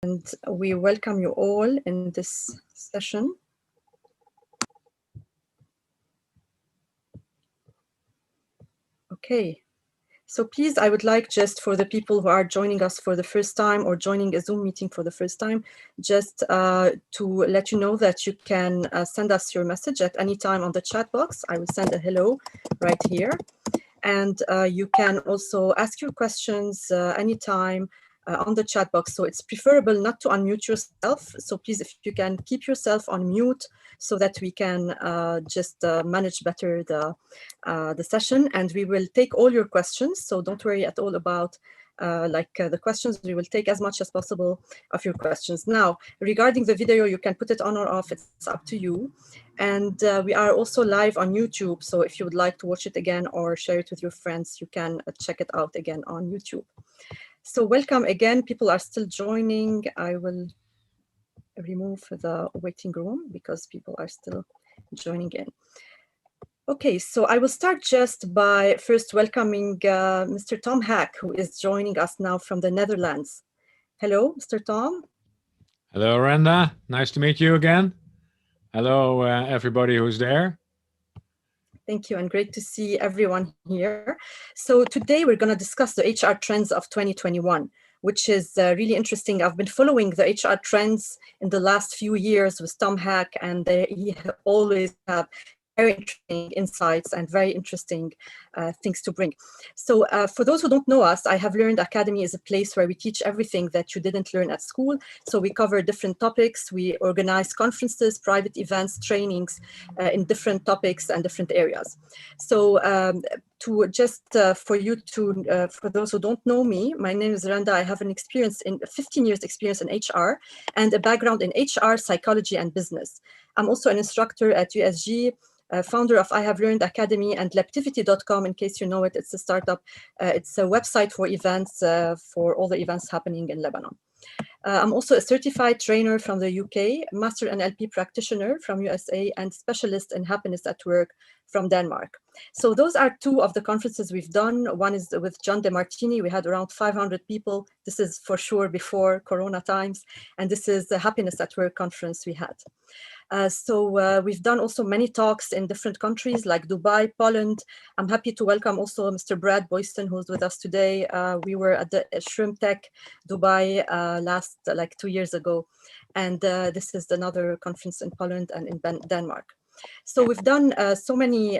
And we welcome you all in this session. Okay, so please, I would like just for the people who are joining us for the first time or joining a Zoom meeting for the first time, just to let you know that you can send us your message at any time on the chat box. I will send a hello right here. And you can also ask your questions anytime on the chat box. So it's preferable not to unmute yourself. So please, if you can keep yourself on mute so that we can just manage better the session. And we will take all your questions. So don't worry at all about the questions. We will take as much as possible of your questions. Now, regarding the video, you can put it on or off. It's up to you. And we are also live on YouTube. So if you would like to watch it again or share it with your friends, you can check it out again on YouTube. So welcome again. People are still joining. I will remove the waiting room because people are still joining in. Okay, so I will start just by first welcoming Mr. Tom Haak, who is joining us now from the Netherlands. Hello, Mr. Tom. Hello, Randa. Nice to meet you again. Hello, everybody who's there. Thank you, and great to see everyone here. So today we're going to discuss the HR trends of 2021, which is really interesting. I've been following the HR trends in the last few years with Tom Haak, and he always have very interesting insights and very interesting things to bring. So for those who don't know us, I Have Learned Academy is a place where we teach everything that you didn't learn at school. So we cover different topics. We organize conferences, private events, trainings in different topics and different areas. So to just for you to, for those who don't know me, my name is Randa. I have an experience in 15 years experience in HR and a background in HR, psychology, and business. I'm also an instructor at USG, founder of I Have Learned Academy and Leptivity.com, in case you know it. It's a startup. It's a website for events, for all the events happening in Lebanon. I'm also a certified trainer from the UK, master NLP practitioner from USA, and specialist in happiness at work from Denmark. So those are two of the conferences we've done. One is with John DeMartini. We had around 500 people. This is for sure before Corona times. And this is the Happiness at Work conference we had. So we've done also many talks in different countries like Dubai, Poland. I'm happy to welcome also Mr. Brad Boyston, who's with us today. We were at the Shrimp Tech Dubai last, like 2 years ago. And this is another conference in Poland and in Denmark. So we've done so many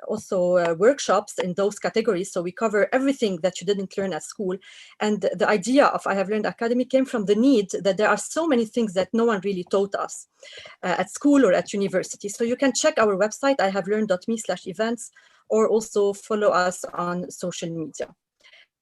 also workshops in those categories. So we cover everything that you didn't learn at school. And the idea of I Have Learned Academy came from the need that there are so many things that no one really taught us at school or at university. So you can check our website, ihavelearned.me/events, or also follow us on social media.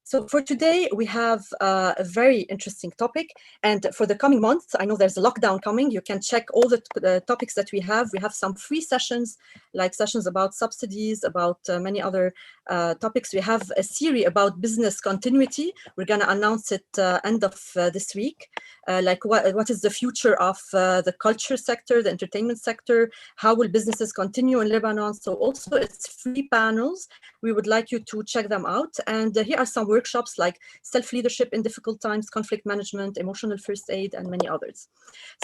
So for today, we have a very interesting topic. And for the coming months, I know there's a lockdown coming. You can check all the topics that we have. We have some free sessions, like sessions about subsidies, about many other topics. We have a series about business continuity. We're going to announce it end of this week. Like what is the future of the culture sector, the entertainment sector? How will businesses continue in Lebanon? So also it's free panels. We would like you to check them out. And here are some workshops like self-leadership in difficult times, conflict management, emotional first aid, and many others.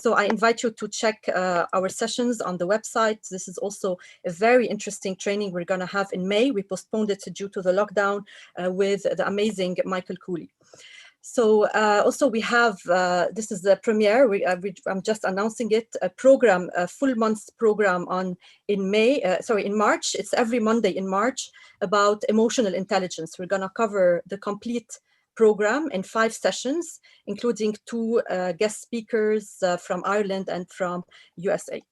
So I invite you to check our sessions on the website. This is also a very interesting training we're going to have in May. We postponed it due to the lockdown with the amazing Michael Cooley. So also we have, this is the premiere, I'm just announcing it, a program, a full month program in March. It's every Monday in March about emotional intelligence. We're gonna cover the complete program in 5 sessions, including 2 guest speakers from Ireland and from USA.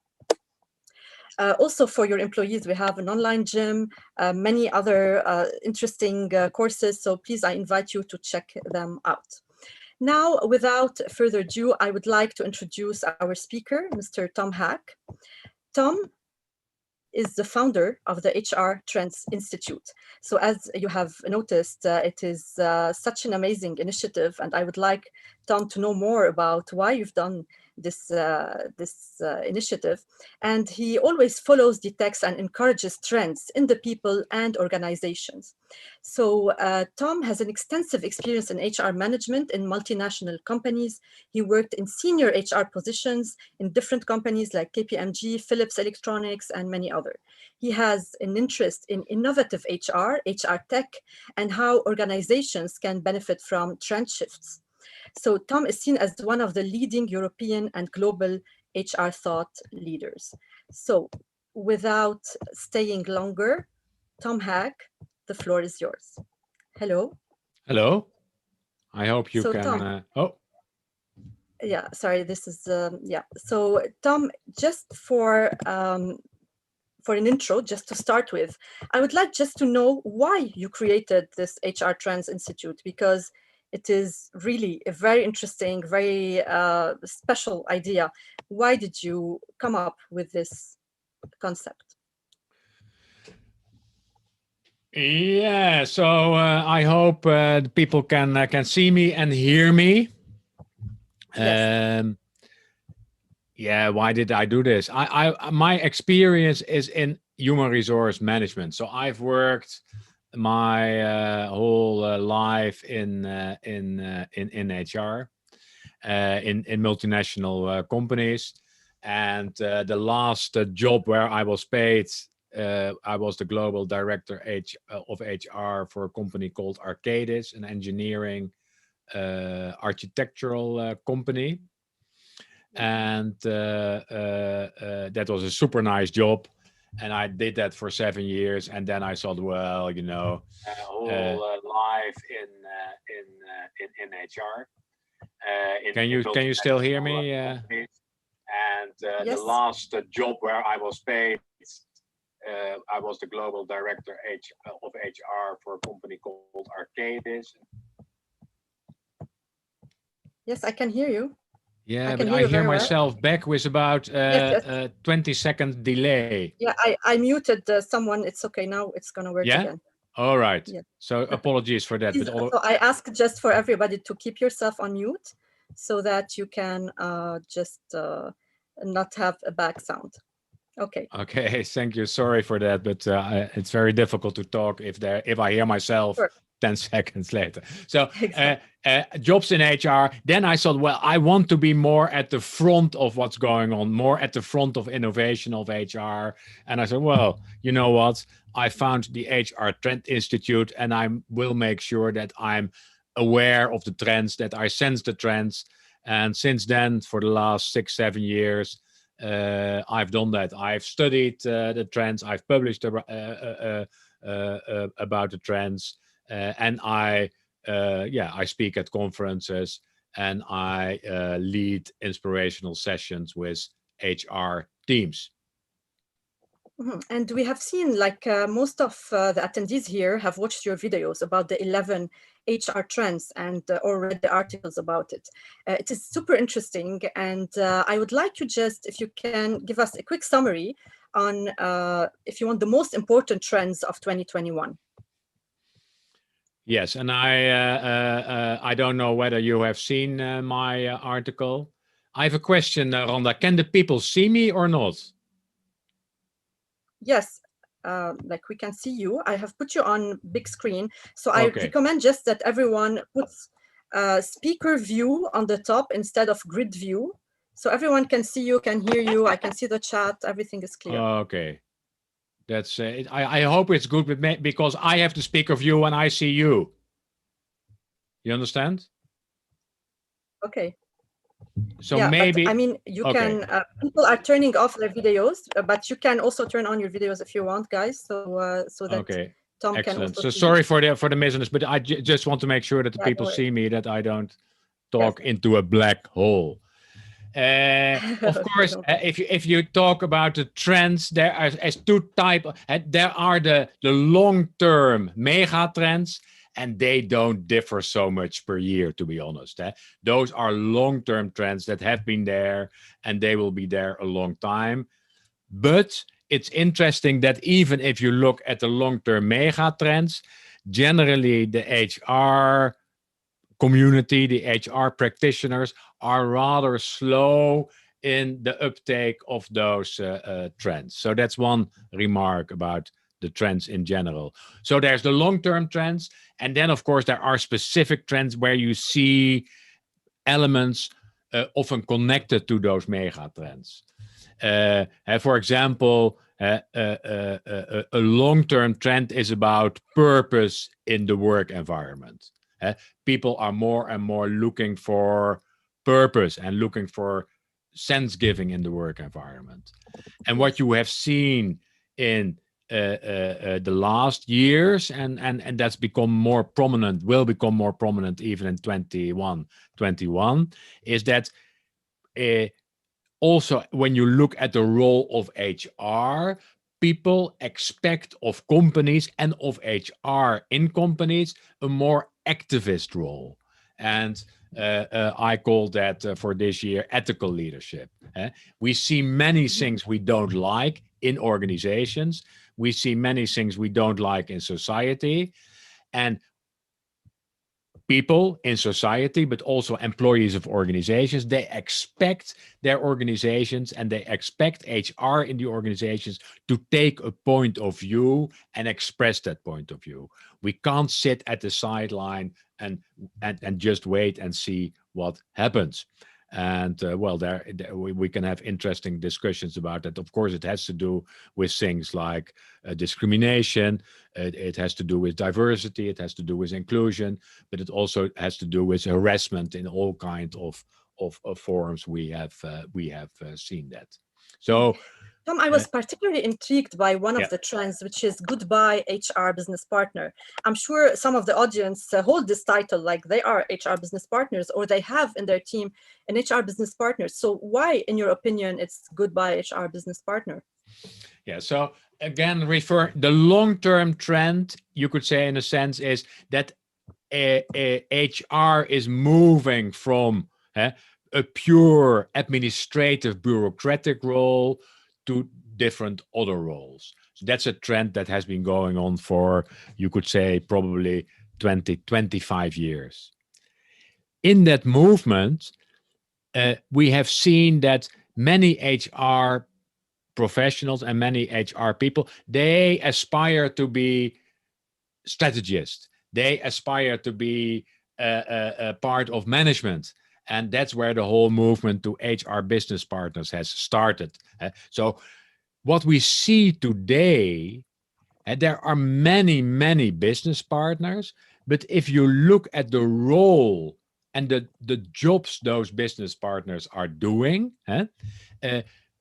Also for your employees, we have an online gym, many other interesting courses. So please, I invite you to check them out. Now, without further ado, I would like to introduce our speaker, Mr. Tom Haak. Tom is the founder of the HR Trends Institute. So as you have noticed, it is such an amazing initiative, and I would like Tom, to know more about why you've done this initiative. And he always follows the text and encourages trends in the people and organizations. So Tom has an extensive experience in HR management in multinational companies. He worked in senior HR positions in different companies like KPMG, Philips Electronics, and many others. He has an interest in innovative HR tech, and how organizations can benefit from trend shifts. So Tom is seen as one of the leading European and global HR thought leaders. So without staying longer, Tom Haak, the floor is yours. Hello. Hello. I hope you So can. Tom, yeah, sorry, this is, yeah. So Tom, just for an intro, just to start with, I would like just to know why you created this HR Trends Institute, because it is really a very interesting, very special idea. Why did you come up with this concept? Yeah, so I hope the people can see me and hear me. Yes. Yeah, why did I do this? My experience is in human resource management. So I've worked my whole life in HR, in multinational companies, and the last job where I was paid, I was the global director of HR for a company called Arcadis, an engineering architectural company. And that was a super nice job, and I did that for 7 years, and then I thought, well, whole life in HR. Can you still hear me? And Yes. the last job where I was paid, I was the global director of HR for a company called Arcadis. Yes, I can hear you. Yeah, but I hear myself back with about yes. 20-second delay. Yeah, I muted someone. It's okay now. It's gonna work again. All right. Yeah. So apologies for that. Please, so I ask just for everybody to keep yourself on mute so that you can just not have a back sound. Okay. Okay, thank you. Sorry for that, but it's very difficult to talk if I hear myself 10 seconds later. So jobs in HR. Then I thought, well, I want to be more at the front of what's going on, more at the front of innovation of HR. And I said, well, you know what? I found the HR Trend Institute, and I will make sure that I'm aware of the trends, that I sense the trends. And since then, for the last 6-7 years, I've done that. I've studied the trends. I've published about the trends, and I speak at conferences, and I lead inspirational sessions with HR teams. Mm-hmm. And we have seen, like most of the attendees here have watched your videos about the 11 HR trends and or read the articles about it. It is super interesting, and I would like you just, if you can, give us a quick summary on, if you want, the most important trends of 2021. Yes, and I don't know whether you have seen my article. I have a question, Rhonda. Can the people see me or not? Yes, like we can see you. I have put you on big screen. So I recommend just that everyone puts speaker view on the top instead of grid view. So everyone can see you, can hear you. I can see the chat. Everything is clear. Okay. That's I hope it's good with me, because I have the speaker view and I see you. You understand? Okay. So yeah, maybe, but, I mean, you can, people are turning off their videos, but you can also turn on your videos if you want, guys. So so that Tom can also so sorry for the misunderstanding, but I just want to make sure that the people see me, that I don't talk into a black hole. Of course, if you talk about the trends, there are as two types. There are the long-term mega trends, and they don't differ so much per year, to be honest. Those are long-term trends that have been there, and they will be there a long time. But it's interesting that even if you look at the long-term mega trends, generally the HR community, the HR practitioners, are rather slow in the uptake of those trends. So that's one remark about the trends in general. So there's the long-term trends, and then of course there are specific trends where you see elements often connected to those mega trends. For example, a long-term trend is about purpose in the work environment. People are more and more looking for purpose and looking for sense giving in the work environment. And what you have seen in the last years, and that's become more prominent, will become more prominent even in 21, is that also when you look at the role of HR, people expect of companies and of HR in companies a more activist role. And I call that for this year ethical leadership. We see many things we don't like in organizations. We see many things we don't like in society. And people in society, but also employees of organizations, they expect their organizations and they expect HR in the organizations to take a point of view and express that point of view. We can't sit at the sideline and just wait and see what happens. And well, we can have interesting discussions about that. Of course, it has to do with things like discrimination. It has to do with diversity. It has to do with inclusion, but it also has to do with harassment in all kinds of forums. We have seen that. So. Tom, I was particularly intrigued by one Yeah. of the trends, which is Goodbye HR Business Partner. I'm sure some of the audience hold this title like they are HR business partners or they have in their team an HR business partner. So why, in your opinion, it's Goodbye HR Business Partner? Yeah, so again, the long-term trend, you could say in a sense, is that HR is moving from a pure administrative bureaucratic role to different other roles. So that's a trend that has been going on for, you could say, probably 25 years. In that movement, we have seen that many HR professionals and many HR people, they aspire to be strategists. They aspire to be a part of management. And that's where the whole movement to HR business partners has started. So what we see today, there are many, many business partners, but if you look at the role and the jobs those business partners are doing,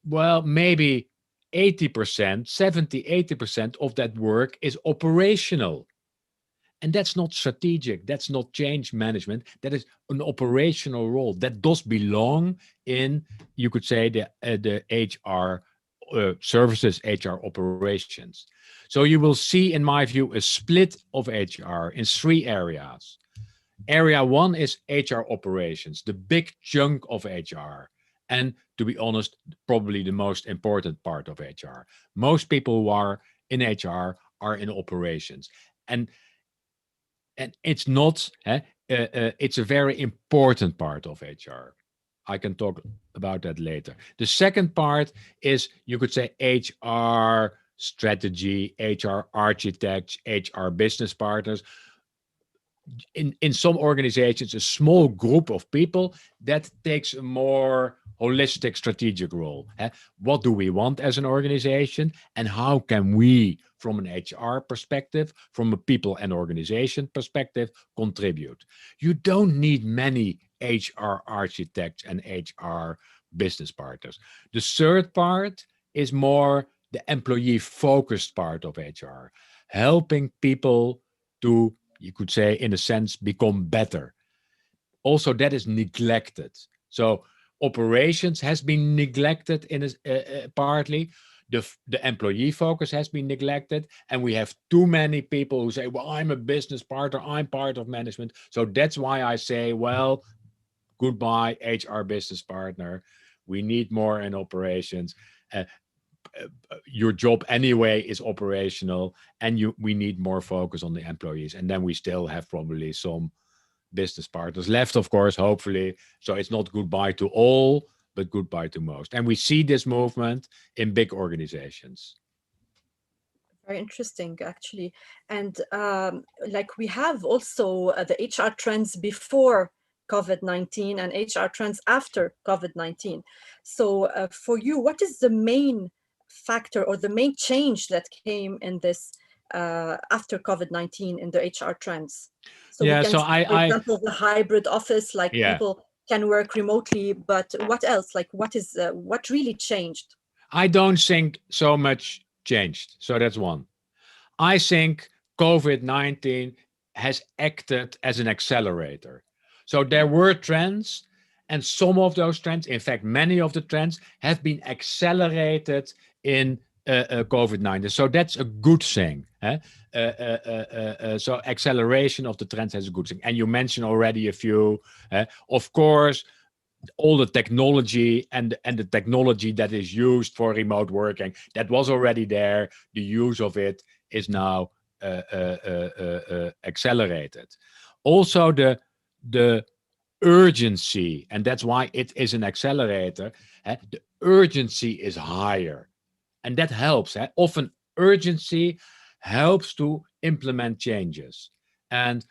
well, maybe 80%, 70, 80% of that work is operational. And that's not strategic. That's not change management. That is an operational role that does belong in, you could say, the HR services, HR operations. So you will see, in my view, a split of HR in 3 areas. Area 1 is HR operations, the big chunk of HR. And to be honest, probably the most important part of HR. Most people who are in HR are in operations. And it's not, it's a very important part of HR. I can talk about that later. The second part is, you could say, HR strategy, HR architects, HR business partners. In some organizations, a small group of people that takes a more holistic strategic role. What do we want as an organization, and how can we, from an HR perspective, from a people and organization perspective, contribute? You don't need many HR architects and HR business partners. The third part is more the employee-focused part of HR, helping people to, you could say, in a sense, become better. Also, that is neglected. So operations has been neglected in partly. The employee focus has been neglected, and we have too many people who say, well, I'm a business partner, I'm part of management. So that's why I say, well, goodbye HR business partner. We need more in operations. Your job anyway is operational, and we need more focus on the employees. And then we still have probably some business partners left, of course, hopefully. So it's not goodbye to all, but goodbye to most. And we see this movement in big organizations. Very interesting, actually. And like we have also the HR trends before COVID-19 and HR trends after COVID-19. So for you, what is the main factor or the main change that came in this after COVID-19 in the HR trends? So we Yeah, can so see, for example, the hybrid office, like yeah, people can work remotely, but what else? Like what really changed? I don't think so much changed. So that's one. I think COVID-19 has acted as an accelerator. So there were trends, and some of those trends, in fact, many of the trends have been accelerated in COVID-19. So that's a good thing. So acceleration of the trends is a good thing. And you mentioned already a few. Of course, all the technology and the technology that is used for remote working, that was already there. The use of it is now accelerated. Also, the urgency, and that's why it is an accelerator. The urgency is higher, and that helps. Often, urgency helps to implement changes. And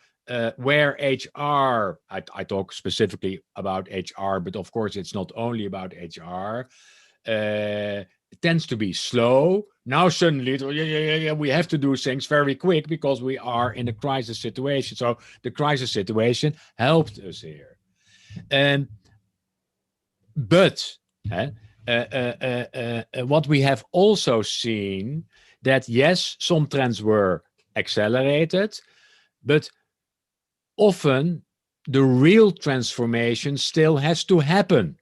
where HR, I talk specifically about HR, but of course it's not only about HR, it tends to be slow. Now suddenly, we have to do things very quick because we are in a crisis situation. So the crisis situation helped us here. But what we have also seen that, yes, some trends were accelerated, but often the real transformation still has to happen.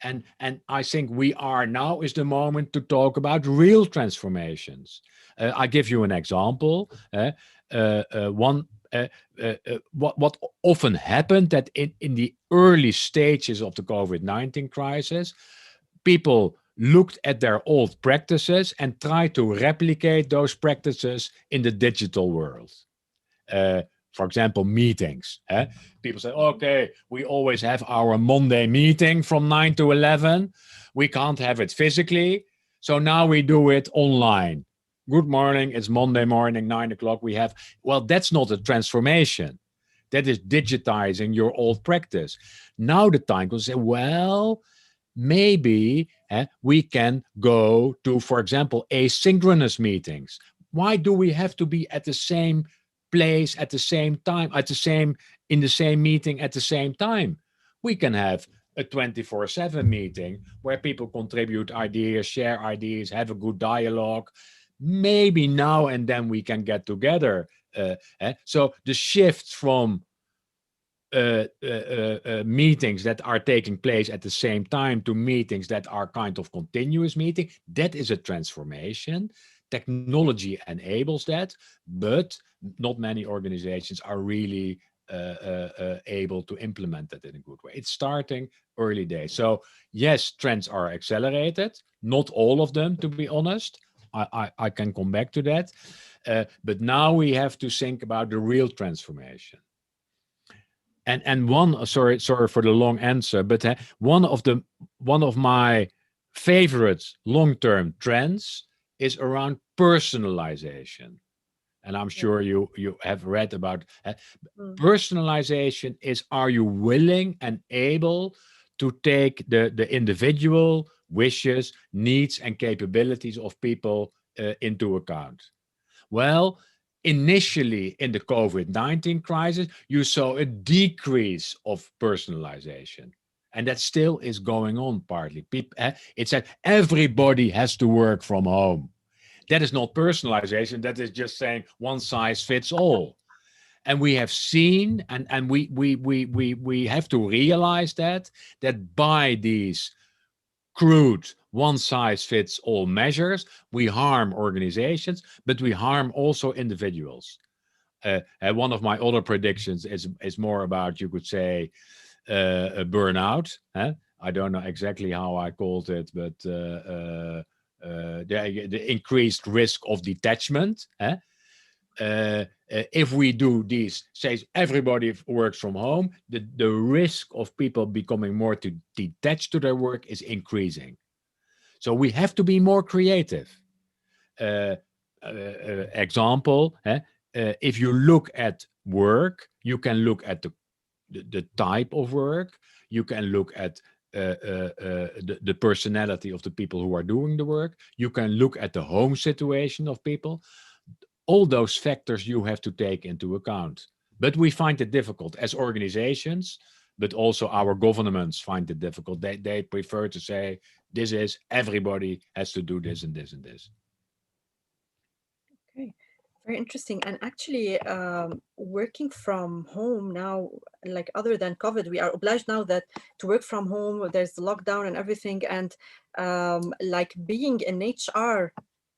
And I think we are now is the moment to talk about real transformations. I give you an example. What often happened that in the early stages of the COVID-19 crisis, people looked at their old practices and tried to replicate those practices in the digital world. For example, meetings. People say, okay, we always have our Monday meeting from 9 to 11. We can't have it physically. So now we do it online. Good morning. It's Monday morning, 9 o'clock. Well, that's not a transformation. That is digitizing your old practice. Now the time goes, well, maybe we can go to, for example, asynchronous meetings. Why do we have to be at the same place at the same time, in the same meeting at the same time? We can have a 24/7 meeting where people contribute ideas, share ideas, have a good dialogue. Maybe now and then we can get together. So the shift from meetings that are taking place at the same time to meetings that are kind of continuous meeting, that is a transformation. Technology enables that, but not many organizations are really able to implement that in a good way. It's starting early days. So yes, trends are accelerated. Not all of them, to be honest. I can come back to that. But now we have to think about the real transformation. And one, sorry for the long answer, but one of my favorite long-term trends is around personalization. And I'm sure you have read about personalization is, are you willing and able to take the individual wishes, needs, and capabilities of people into account? Well, initially in the COVID-19 crisis, you saw a decrease of personalization. And that still is going on partly. It said everybody has to work from home. That is not personalization. That is just saying one size fits all. And we have seen, and we have to realize that by these crude one size fits all measures, we harm organizations, but we harm also individuals. One of my other predictions is more about, you could say, a burnout. I don't know exactly how I called it, but the increased risk of detachment. if we do these, says everybody works from home, the risk of people becoming more detached to their work is increasing. So we have to be more creative. Example, if you look at work, you can look at the type of work, you can look at the personality of the people who are doing the work, you can look at the home situation of people. All those factors you have to take into account. But we find it difficult as organizations, but also our governments find it difficult. They prefer to say, this is, everybody has to do this and this and this. Okay, very interesting. And actually, working from home now, like other than COVID, we are obliged now that to work from home, there's the lockdown and everything. And like being in HR,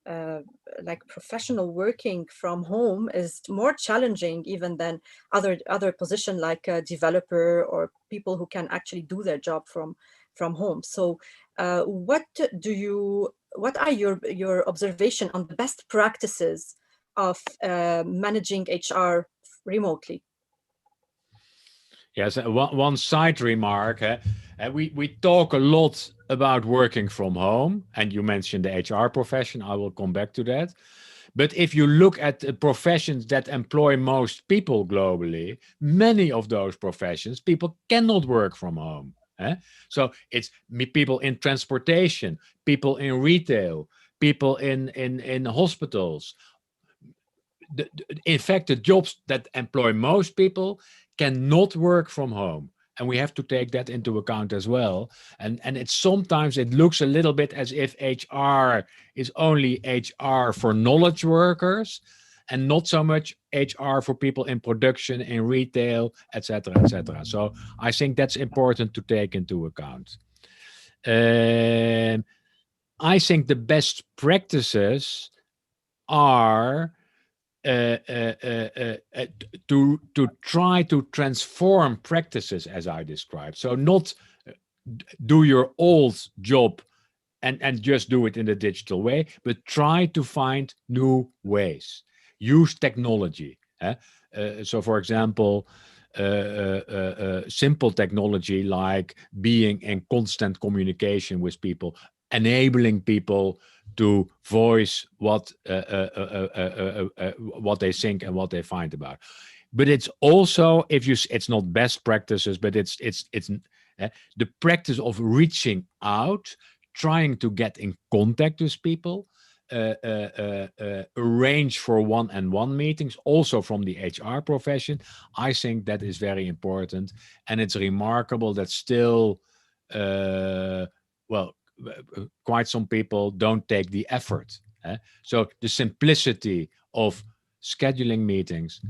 uh, like professional working from home is more challenging even than other position like a developer or people who can actually do their job from home. So what are your observation on the best practices of managing HR remotely? Yes, one side remark. We talk a lot about working from home, and you mentioned the HR profession. I will come back to that. But if you look at the professions that employ most people globally, many of those professions, people cannot work from home. So it's people in transportation, people in retail, people in hospitals. In fact, the jobs that employ most people cannot work from home. And we have to take that into account as well. And it's sometimes it looks a little bit as if HR is only HR for knowledge workers and not so much HR for people in production, in retail, etc., etc. So I think that's important to take into account. I think the best practices are to try to transform practices as I described. So not do your old job and just do it in the digital way, but try to find new ways. Use technology. So, for example, simple technology like being in constant communication with people, enabling people to voice what they think and what they find about. But it's also, it's not best practices, but it's the practice of reaching out, trying to get in contact with people, arrange for one-on-one meetings, also from the HR profession. I think that is very important, and it's remarkable that still, quite some people don't take the effort. So the simplicity of scheduling meetings.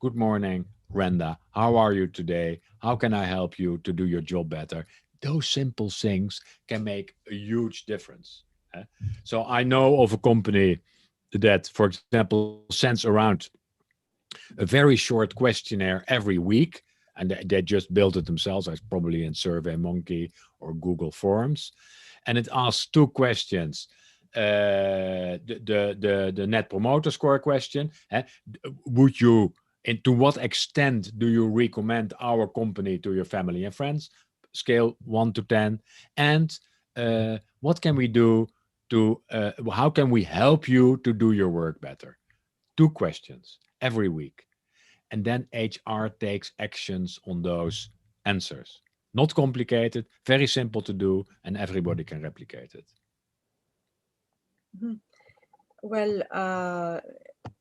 Good morning, Renda. How are you today? How can I help you to do your job better? Those simple things can make a huge difference. So I know of a company that, for example, sends around a very short questionnaire every week, and they just built it themselves. It's probably in SurveyMonkey or Google Forms, and it asks two questions. The Net Promoter Score question. Would you, and to what extent do you recommend our company to your family and friends? Scale 1 to 10. And what can we do to, how can we help you to do your work better? Two questions every week. And then HR takes actions on those answers. Not complicated, very simple to do, and everybody can replicate it. Mhm. Well,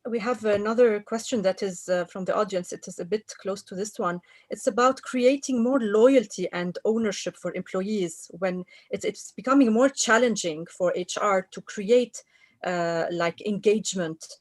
we have another question that is from the audience. It is a bit close to this one. It's about creating more loyalty and ownership for employees when it's becoming more challenging for HR to create like engagement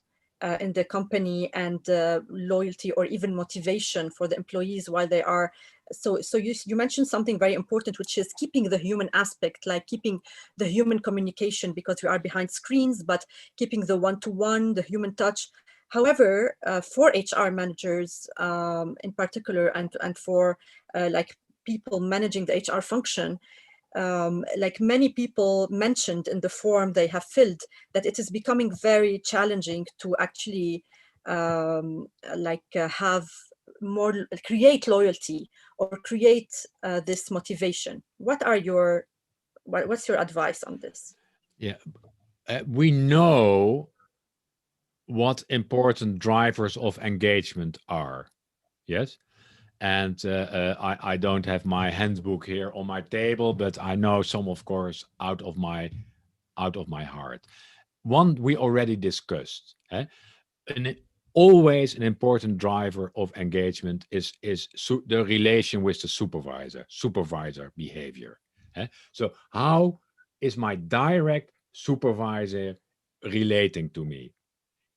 in the company and loyalty or even motivation for the employees while they are. So you mentioned something very important, which is keeping the human aspect, like keeping the human communication, because we are behind screens, but keeping the one-to-one, the human touch. However, for HR managers in particular, and for like people managing the HR function, like many people mentioned in the form they have filled, that it is becoming very challenging to actually have more, create loyalty or create this motivation? What's your advice on this? Yeah, we know what important drivers of engagement are. Yes. And I don't have my handbook here on my table, but I know some, of course, out of my heart. One we already discussed. Always an important driver of engagement is the relation with the supervisor behavior. So how is my direct supervisor relating to me?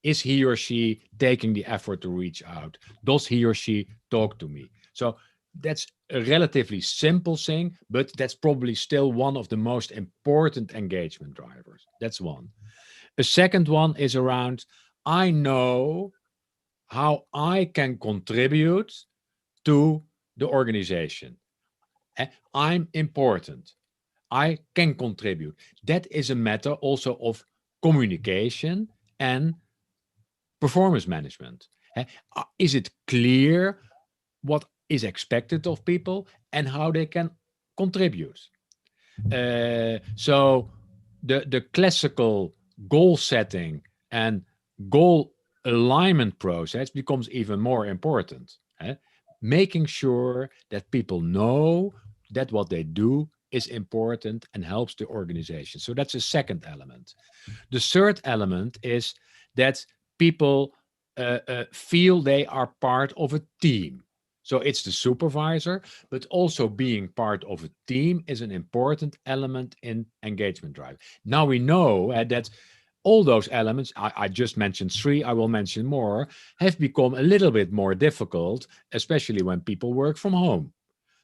Is he or she taking the effort to reach out? Does he or she talk to me? So that's a relatively simple thing, but that's probably still one of the most important engagement drivers. That's one. A second one is around, I know how I can contribute to the organization. I'm important. I can contribute. That is a matter also of communication and performance management. Is it clear what is expected of people and how they can contribute? So the classical goal setting and goal alignment process becomes even more important. Making sure that people know that what they do is important and helps the organization. So that's a second element. The third element is that people feel they are part of a team. So it's the supervisor, but also being part of a team is an important element in engagement drive. Now we know that all those elements, I just mentioned three, I will mention more, have become a little bit more difficult, especially when people work from home.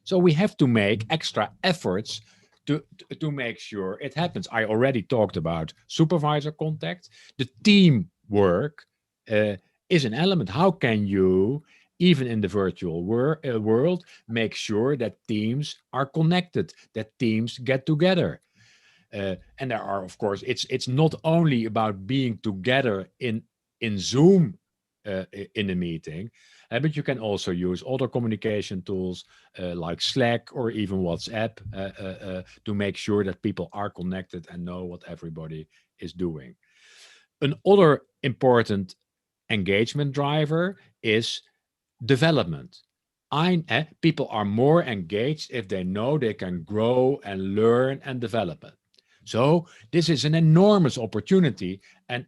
So we have to make extra efforts to make sure it happens. I already talked about supervisor contact. The teamwork is an element. How can you, even in the virtual world, make sure that teams are connected, that teams get together? And there are, of course, it's not only about being together in Zoom in a meeting, but you can also use other communication tools like Slack or even WhatsApp to make sure that people are connected and know what everybody is doing. Another important engagement driver is development. People are more engaged if they know they can grow and learn and develop it. So this is an enormous opportunity and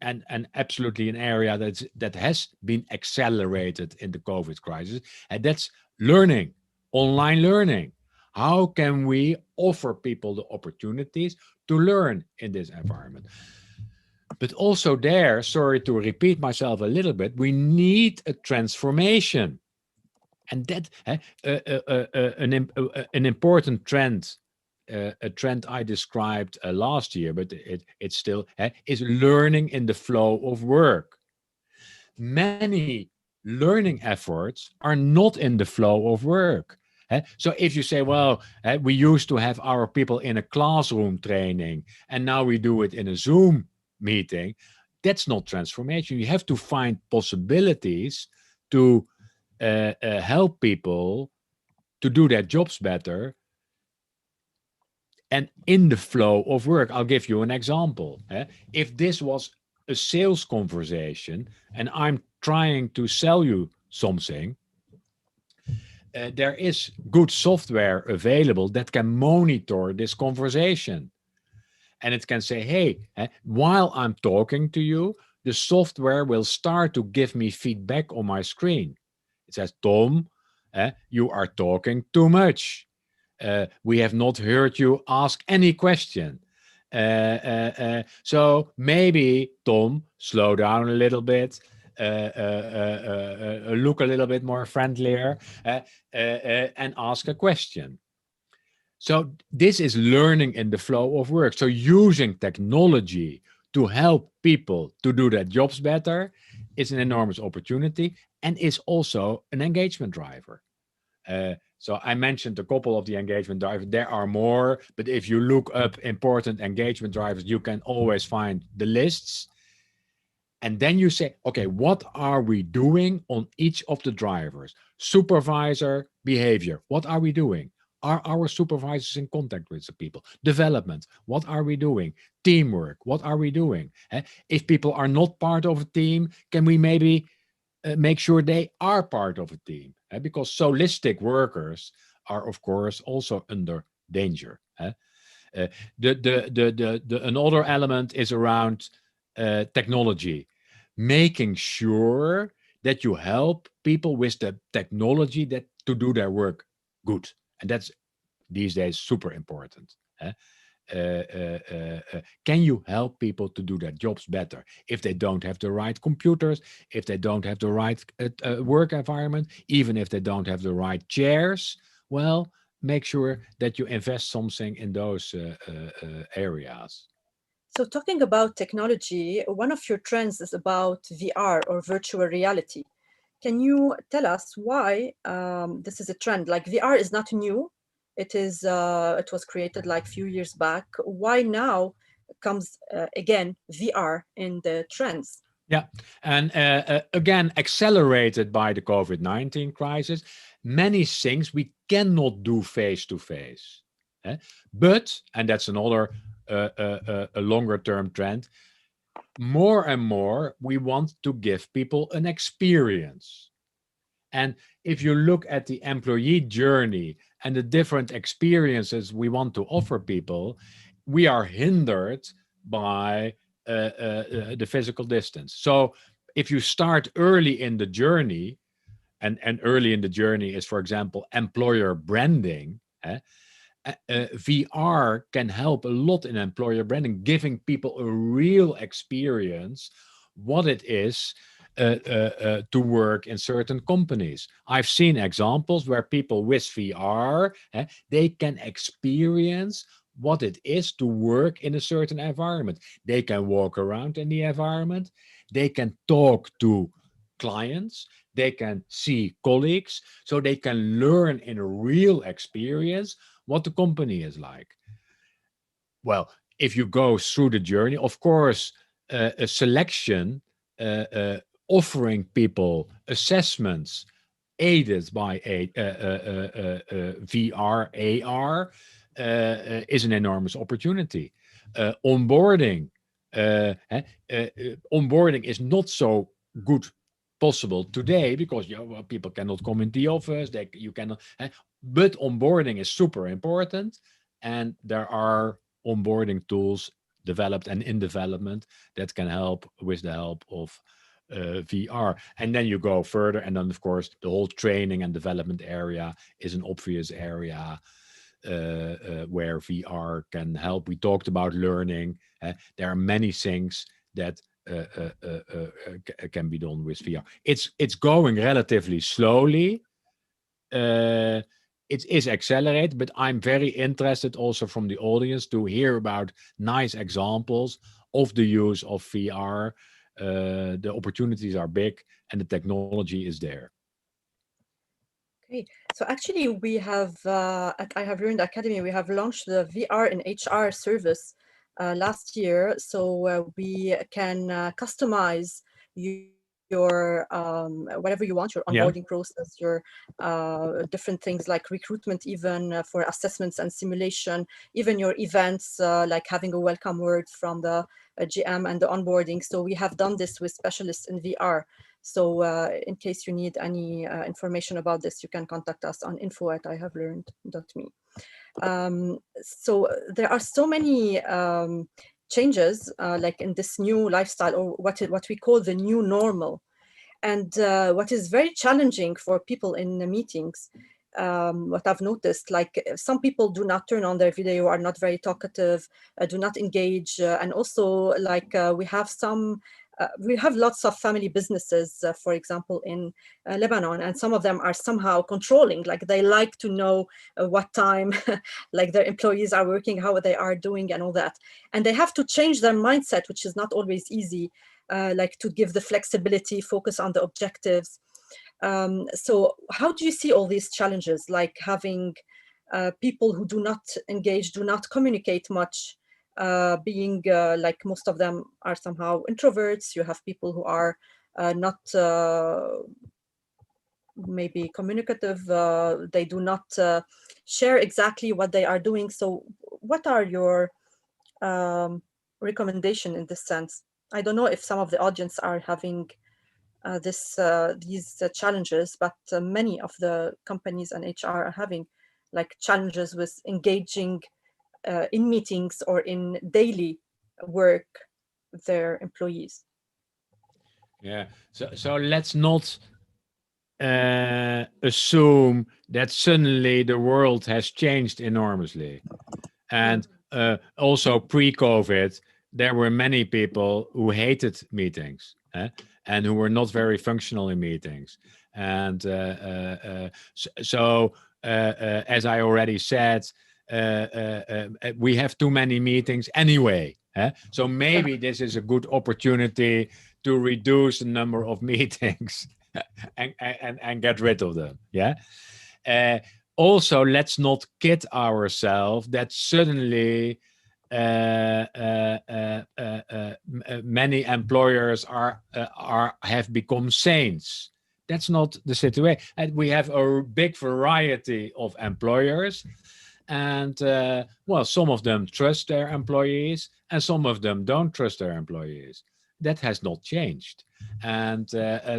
absolutely an area that has been accelerated in the COVID crisis. And that's learning, online learning. How can we offer people the opportunities to learn in this environment? But also there, sorry to repeat myself a little bit, we need a transformation. And that an important trend, a trend I described last year, but it's still is learning in the flow of work. Many learning efforts are not in the flow of work. So if you say, well, we used to have our people in a classroom training, and now we do it in a Zoom meeting, that's not transformation. You have to find possibilities to help people to do their jobs better and in the flow of work. I'll give you an example. If this was a sales conversation and I'm trying to sell you something, there is good software available that can monitor this conversation. And it can say, hey, while I'm talking to you, the software will start to give me feedback on my screen. It says, Tom, you are talking too much. We have not heard you ask any question. So maybe, Tom, slow down a little bit, look a little bit more friendlier, and ask a question. So this is learning in the flow of work. So using technology to help people to do their jobs better is an enormous opportunity and is also an engagement driver. So I mentioned a couple of the engagement drivers. There are more, but if you look up important engagement drivers, you can always find the lists. And then you say, okay, what are we doing on each of the drivers? Supervisor behavior, what are we doing? Are our supervisors in contact with the people? Development, what are we doing? Teamwork, what are we doing? If people are not part of a team, can we maybe make sure they are part of a team? Because solistic workers are, of course, also under danger. Another element is around technology, making sure that you help people with the technology that to do their work good, and that's these days super important. Can you help people to do their jobs better if they don't have the right computers, if they don't have the right work environment, even if they don't have the right chairs? Well, make sure that you invest something in those areas. So talking about technology, one of your trends is about VR or virtual reality. Can you tell us why this is a trend? Like VR is not new. It was created like a few years back. Why now comes again VR in the trends? Yeah, and again, accelerated by the COVID-19 crisis, many things we cannot do face to face. But, and that's another a longer term trend, more and more we want to give people an experience. And if you look at the employee journey and the different experiences we want to offer people, we are hindered by the physical distance. So if you start early in the journey, and early in the journey is, for example, employer branding, VR can help a lot in employer branding, giving people a real experience what it is to work in certain companies. I've seen examples where people with VR, they can experience what it is to work in a certain environment. They can walk around in the environment. They can talk to clients. They can see colleagues. So they can learn in a real experience what the company is like. Well, if you go through the journey, of course, a selection, offering people assessments aided by VR, AR, is an enormous opportunity. Onboarding, onboarding is not so good possible today because people cannot come in the office. You cannot, but onboarding is super important, and there are onboarding tools developed and in development that can help with the help of VR. And then you go further, and then of course the whole training and development area is an obvious area where VR can help. We talked about learning. There are many things that can be done with VR. It's going relatively slowly. It is accelerated, but I'm very interested also from the audience to hear about nice examples of the use of VR. The opportunities are big and the technology is there. Okay, so actually we have, at I Have Learned Academy, we have launched the VR in HR service last year. So we can customize your whatever you want, your onboarding process, your different things like recruitment, even for assessments and simulation, even your events, like having a welcome word from the GM and the onboarding. So we have done this with specialists in VR. So in case you need any information about this, you can contact us on info@ihavelearned.me. So there are so many changes like in this new lifestyle, or what we call the new normal. And what is very challenging for people in the meetings, what I've noticed, like some people do not turn on their video, are not very talkative, do not engage. And also like we have lots of family businesses, for example, in Lebanon, and some of them are somehow controlling, like they like to know what time like their employees are working, how they are doing and all that. And they have to change their mindset, which is not always easy, like to give the flexibility, focus on the objectives. So how do you see all these challenges, like having people who do not engage, do not communicate much, being like most of them are somehow introverts. You have people who are not maybe communicative. They do not share exactly what they are doing. So what are your recommendation in this sense? I don't know if some of the audience are having these challenges, but many of the companies and HR are having like challenges with engaging in meetings or in daily work with their employees. Yeah. So let's not assume that suddenly the world has changed enormously. And also pre-COVID, there were many people who hated meetings, and who were not very functional in meetings. And as I already said, we have too many meetings anyway. So maybe this is a good opportunity to reduce the number of meetings and get rid of them. Yeah. Also, let's not kid ourselves that suddenly many employers have become saints. That's not the situation. And we have a big variety of employers, and well, some of them trust their employees, and some of them don't trust their employees. That has not changed. And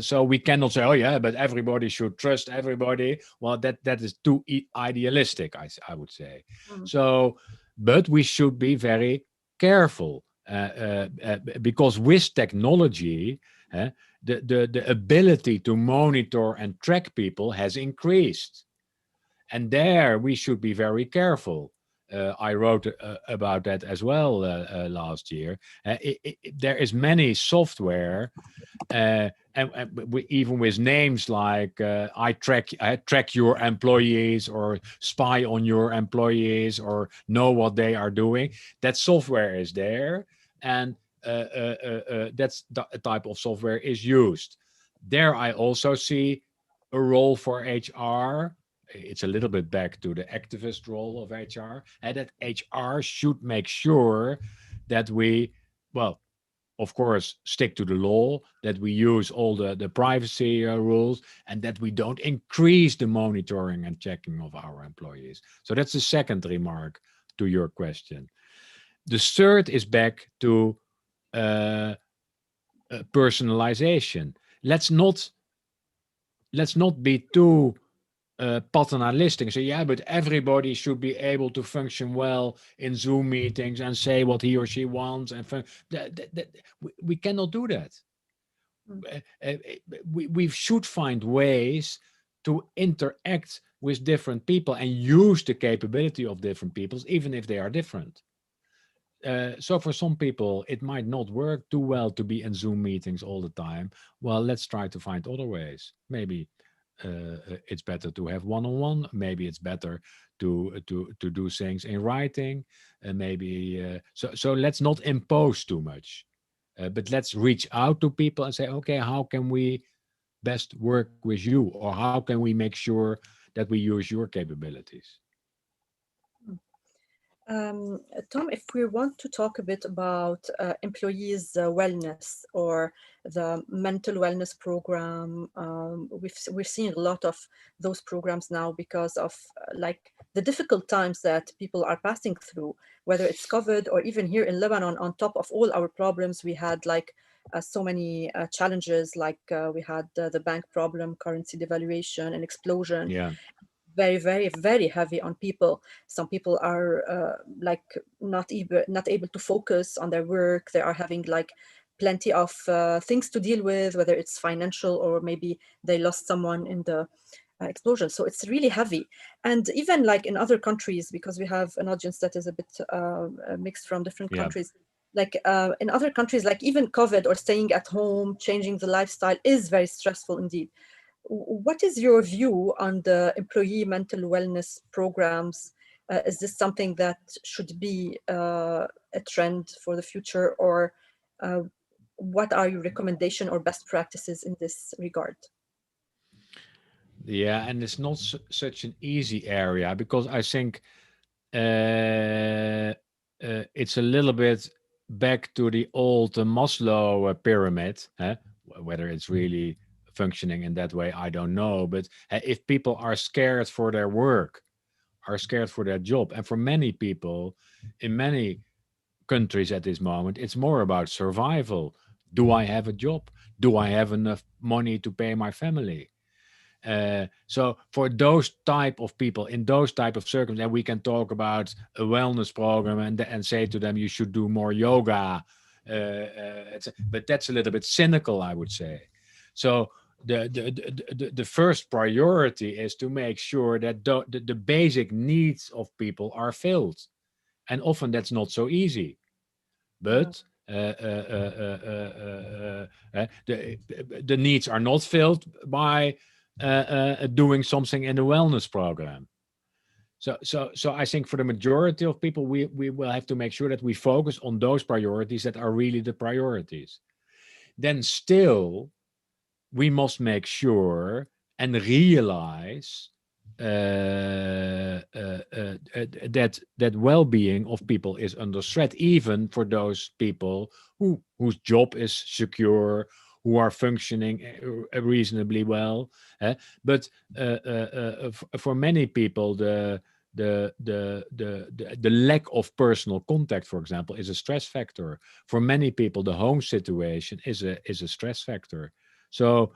so we cannot say, oh yeah, but everybody should trust everybody. Well, that is too idealistic, I would say. So, but we should be very careful, because with technology, the ability to monitor and track people has increased, and there we should be very careful. I wrote about that as well last year. There is many software, even with names like I track your employees, or spy on your employees, or know what they are doing. That software is there, and that's the type of software is used. There I also see a role for HR. It's a little bit back to the activist role of HR, and that HR should make sure that we, well, of course, stick to the law, that we use all the privacy rules, and that we don't increase the monitoring and checking of our employees. So that's the second remark to your question. The third is back to uh, personalization. Let's not be too paternalistic. So yeah, but everybody should be able to function well in Zoom meetings and say what he or she wants, and we cannot do that. We should find ways to interact with different people and use the capability of different people, even if they are different. So for some people, it might not work too well to be in Zoom meetings all the time. Well, let's try to find other ways. Maybe it's better to have one-on-one. Maybe it's better to do things in writing. So let's not impose too much, but let's reach out to people and say, okay, how can we best work with you, or how can we make sure that we use your capabilities? Tom, if we want to talk a bit about employees' wellness or the mental wellness program, we're seeing a lot of those programs now because of like the difficult times that people are passing through, whether it's COVID or even here in Lebanon. On top of all our problems, we had like so many challenges, like we had the bank problem, currency devaluation, and explosion, Yeah. very, very, very heavy on people. Some people are like not able to focus on their work. They are having like plenty of things to deal with, whether it's financial or maybe they lost someone in the explosion. So it's really heavy. And even like in other countries, because we have an audience that is a bit mixed from different Yeah. countries, like in other countries, like even COVID or staying at home, changing the lifestyle is very stressful indeed. What is your view on the employee mental wellness programs? Is this something that should be a trend for the future, or uh, what are your recommendation or best practices in this regard? Yeah, and it's not such an easy area, because I think it's a little bit back to the old Maslow pyramid. Whether it's really functioning in that way, I don't know. But if people are scared for their work, are scared for their job, and for many people in many countries at this moment, it's more about survival. Do I have a job? Do I have enough money to pay my family? So for those type of people in those type of circumstances, we can talk about a wellness program and say to them, you should do more yoga. But that's a little bit cynical, I would say. So the first priority is to make sure that the basic needs of people are filled. And often that's not so easy. But the needs are not filled by doing something in the wellness program. So I think for the majority of people, we will have to make sure that we focus on those priorities that are really the priorities. Then still, we must make sure and realize that well-being of people is under threat, even for those people whose job is secure, who are functioning reasonably well. But for many people, the lack of personal contact, for example, is a stress factor. For many people, the home situation is a stress factor. So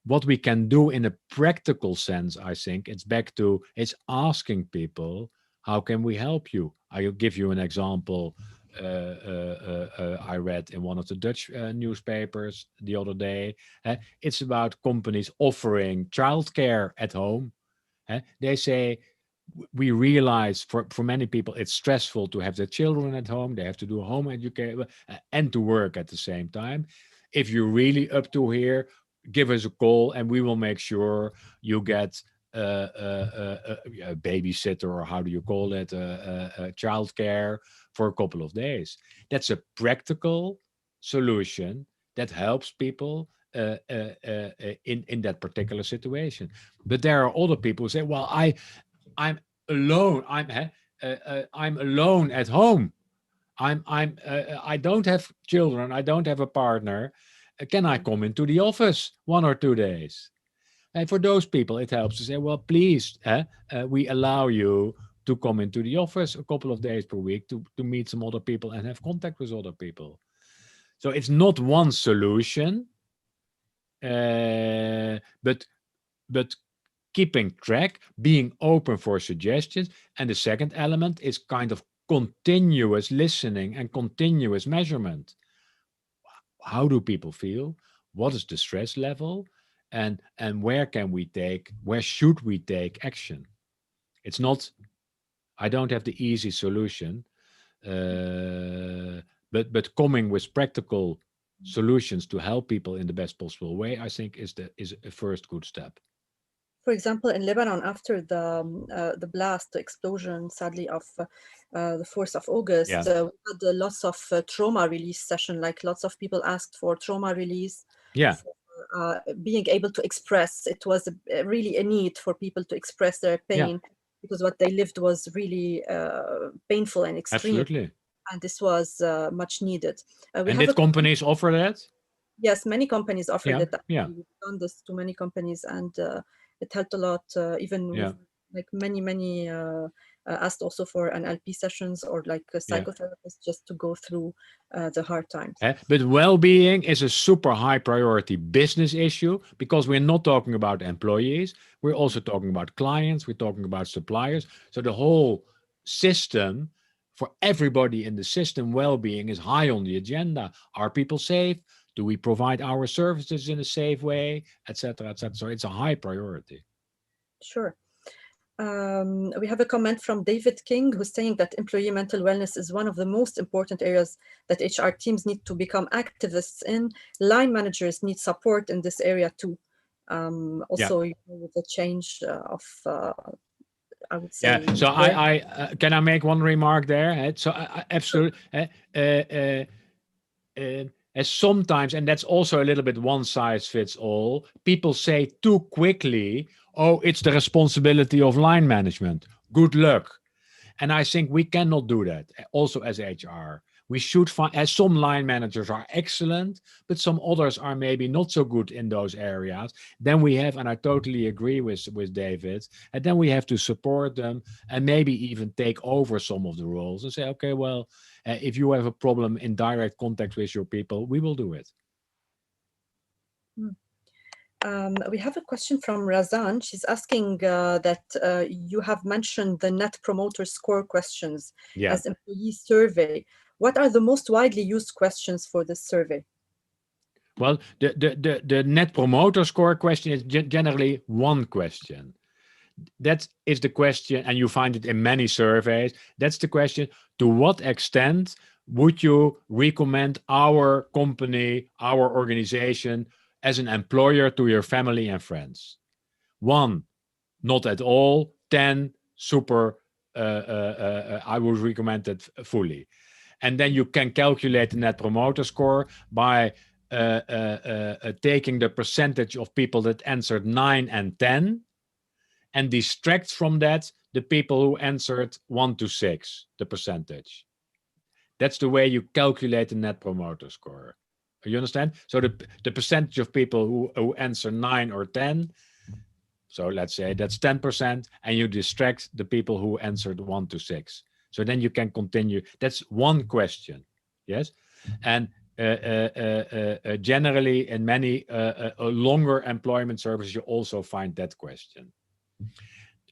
what we can do in a practical sense, I think, it's asking people, how can we help you? I'll give you an example. I read in one of the Dutch newspapers the other day. It's about companies offering childcare at home. They say, we realize for many people it's stressful to have their children at home. They have to do home education and to work at the same time. If you're really up to here, give us a call and we will make sure you get a babysitter, or how do you call it, childcare for a couple of days. That's a practical solution that helps people in that particular situation. But there are other people who say, well, I'm alone. I'm alone at home. I don't have children. I don't have a partner. Can I come into the office 1 or 2 days? And for those people, it helps to say, well, please, we allow you to come into the office a couple of days per week to meet some other people and have contact with other people. So it's not one solution, but keeping track, being open for suggestions. And the second element is kind of continuous listening and continuous measurement. How do people feel? What is the stress level? And where should we take action? It's not, I don't have the easy solution, but coming with practical solutions to help people in the best possible way, I think is a first good step. For example, in Lebanon, after the blast, the explosion, sadly, of the 4th of August, we had lots of trauma release session. Like lots of people asked for trauma release. For, being able to express. It was really a need for people to express their pain, because what they lived was really painful and extreme. Absolutely. And this was much needed. And did companies offer that? Yes, many companies offered it. Yeah. We've done this to many companies, and it helped a lot. Even with, like many asked also for NLP sessions or like a psychotherapist just to go through the hard times. But well-being is a super high priority business issue, because we're not talking about employees. We're also talking about clients. We're talking about suppliers. So the whole system, for everybody in the system, well-being is high on the agenda. Are people safe? Do we provide our services in a safe way, etc., etc.? So it's a high priority. Sure. We have a comment from David King, who's saying that employee mental wellness is one of the most important areas that HR teams need to become activists in. Line managers need support in this area too. Also, with the change of, I would say. Yeah. So I can I make one remark there? So absolutely. Sometimes, and that's also a little bit one size fits all, people say too quickly, oh, it's the responsibility of line management. Good luck. And I think we cannot do that also as HR. We should find, as some line managers are excellent, but some others are maybe not so good in those areas. Then we have, and I totally agree with David, and then we have to support them and maybe even take over some of the roles and say, okay, well, if you have a problem in direct contact with your people, we will do it. We have a question from Razan. She's asking that you have mentioned the Net Promoter Score questions as employee survey. What are the most widely used questions for this survey? Well, the Net Promoter Score question is generally one question. That is the question, and you find it in many surveys. That's the question: to what extent would you recommend our company, our organization, as an employer to your family and friends? 1, not at all. 10, super, I would recommend it fully. And then you can calculate the Net Promoter Score by taking the percentage of people that answered 9 and 10 and distract from that the people who answered 1 to 6, the percentage. That's the way you calculate the Net Promoter Score. You understand? So the percentage of people who answer 9 or 10, so let's say that's 10%, and you distract the people who answered 1 to 6. So then you can continue. That's one question. Yes? And generally in many longer employment services, you also find that question.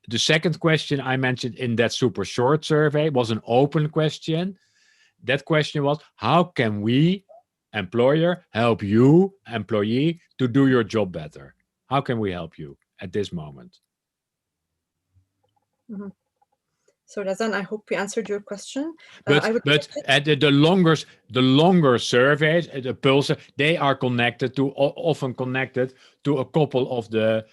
The second question I mentioned in that super short survey was an open question. That question was, how can we, employer, help you, employee, to do your job better? How can we help you at this moment? Mm-hmm. So Razan, I hope we answered your question. But the longer surveys, the pulse, they are often connected to a couple of the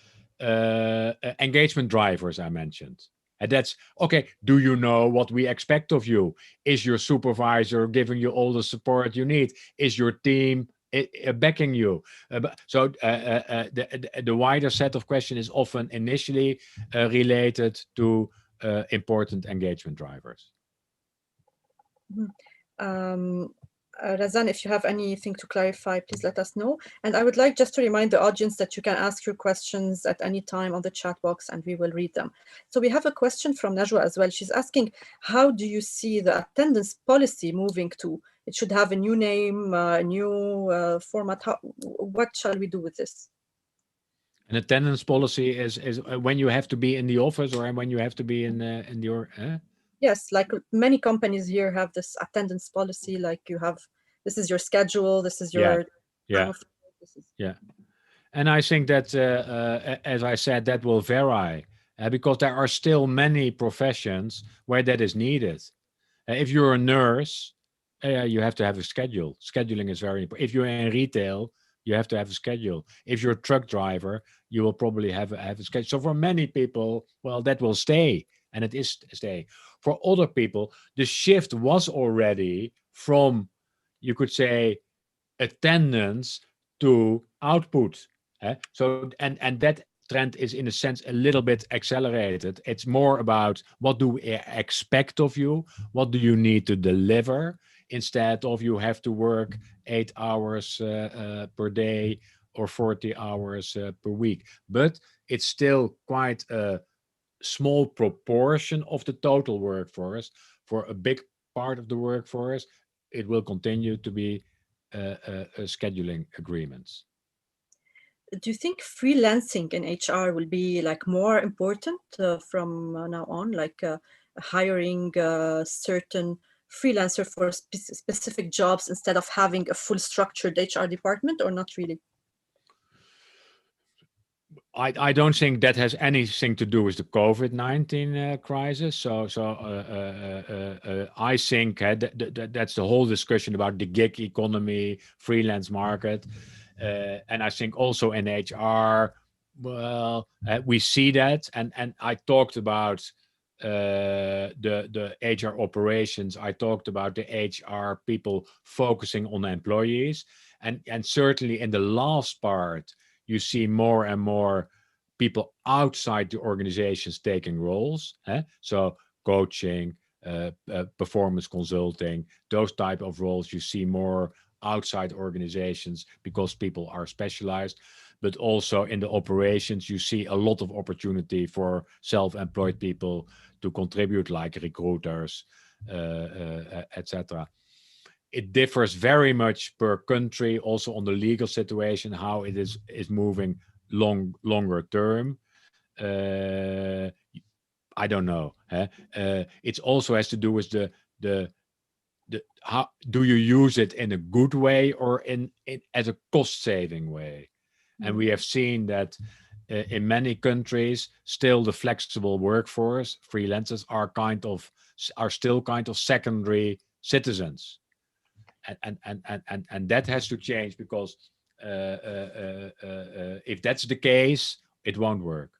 engagement drivers I mentioned. And that's, okay, do you know what we expect of you? Is your supervisor giving you all the support you need? Is your team backing you? So the wider set of questions is often initially related to important engagement drivers. Razan, if you have anything to clarify, please let us know. And I would like just to remind the audience that you can ask your questions at any time on the chat box and we will read them. So we have a question from Najwa as well. She's asking, how do you see the attendance policy moving to? It should have a new name, a new format. What shall we do with this? An attendance policy is when you have to be in the office or when you have to be in your... Yes, like many companies here have this attendance policy, like you have, this is your schedule, this is your... Yeah. And I think that, as I said, that will vary because there are still many professions where that is needed. If you're a nurse, you have to have a schedule. Scheduling is very important. If you're in retail, you have to have a schedule. If you're a truck driver, you will probably have a schedule. So for many people, well, that will stay, and it is stay. For other people, the shift was already from, you could say, attendance to output. So and that trend is in a sense a little bit accelerated. It's more about what do we expect of you, what do you need to deliver, instead of you have to work 8 hours per day or 40 hours per week. But it's still quite a small proportion of the total workforce. For a big part of the workforce, it will continue to be scheduling agreements. Do you think freelancing in HR will be like more important from now on, like hiring certain freelancer for specific jobs instead of having a full structured HR department, or not really? I don't think that has anything to do with the COVID-19 crisis. So I think that's the whole discussion about the gig economy, freelance market. And I think also in HR, well, we see that. And I talked about the HR operations. I talked about the HR people focusing on employees. And certainly in the last part, you see more and more people outside the organizations taking roles. So coaching, performance consulting, those type of roles. You see more outside organizations because people are specialized, but also in the operations, you see a lot of opportunity for self-employed people to contribute, like recruiters, etc. It differs very much per country, also on the legal situation, how it is moving longer term. I don't know. It also has to do with the how do you use it in a good way or in as a cost saving way. And we have seen that in many countries still the flexible workforce, freelancers, are still kind of secondary citizens, and that has to change, because if that's the case, it won't work.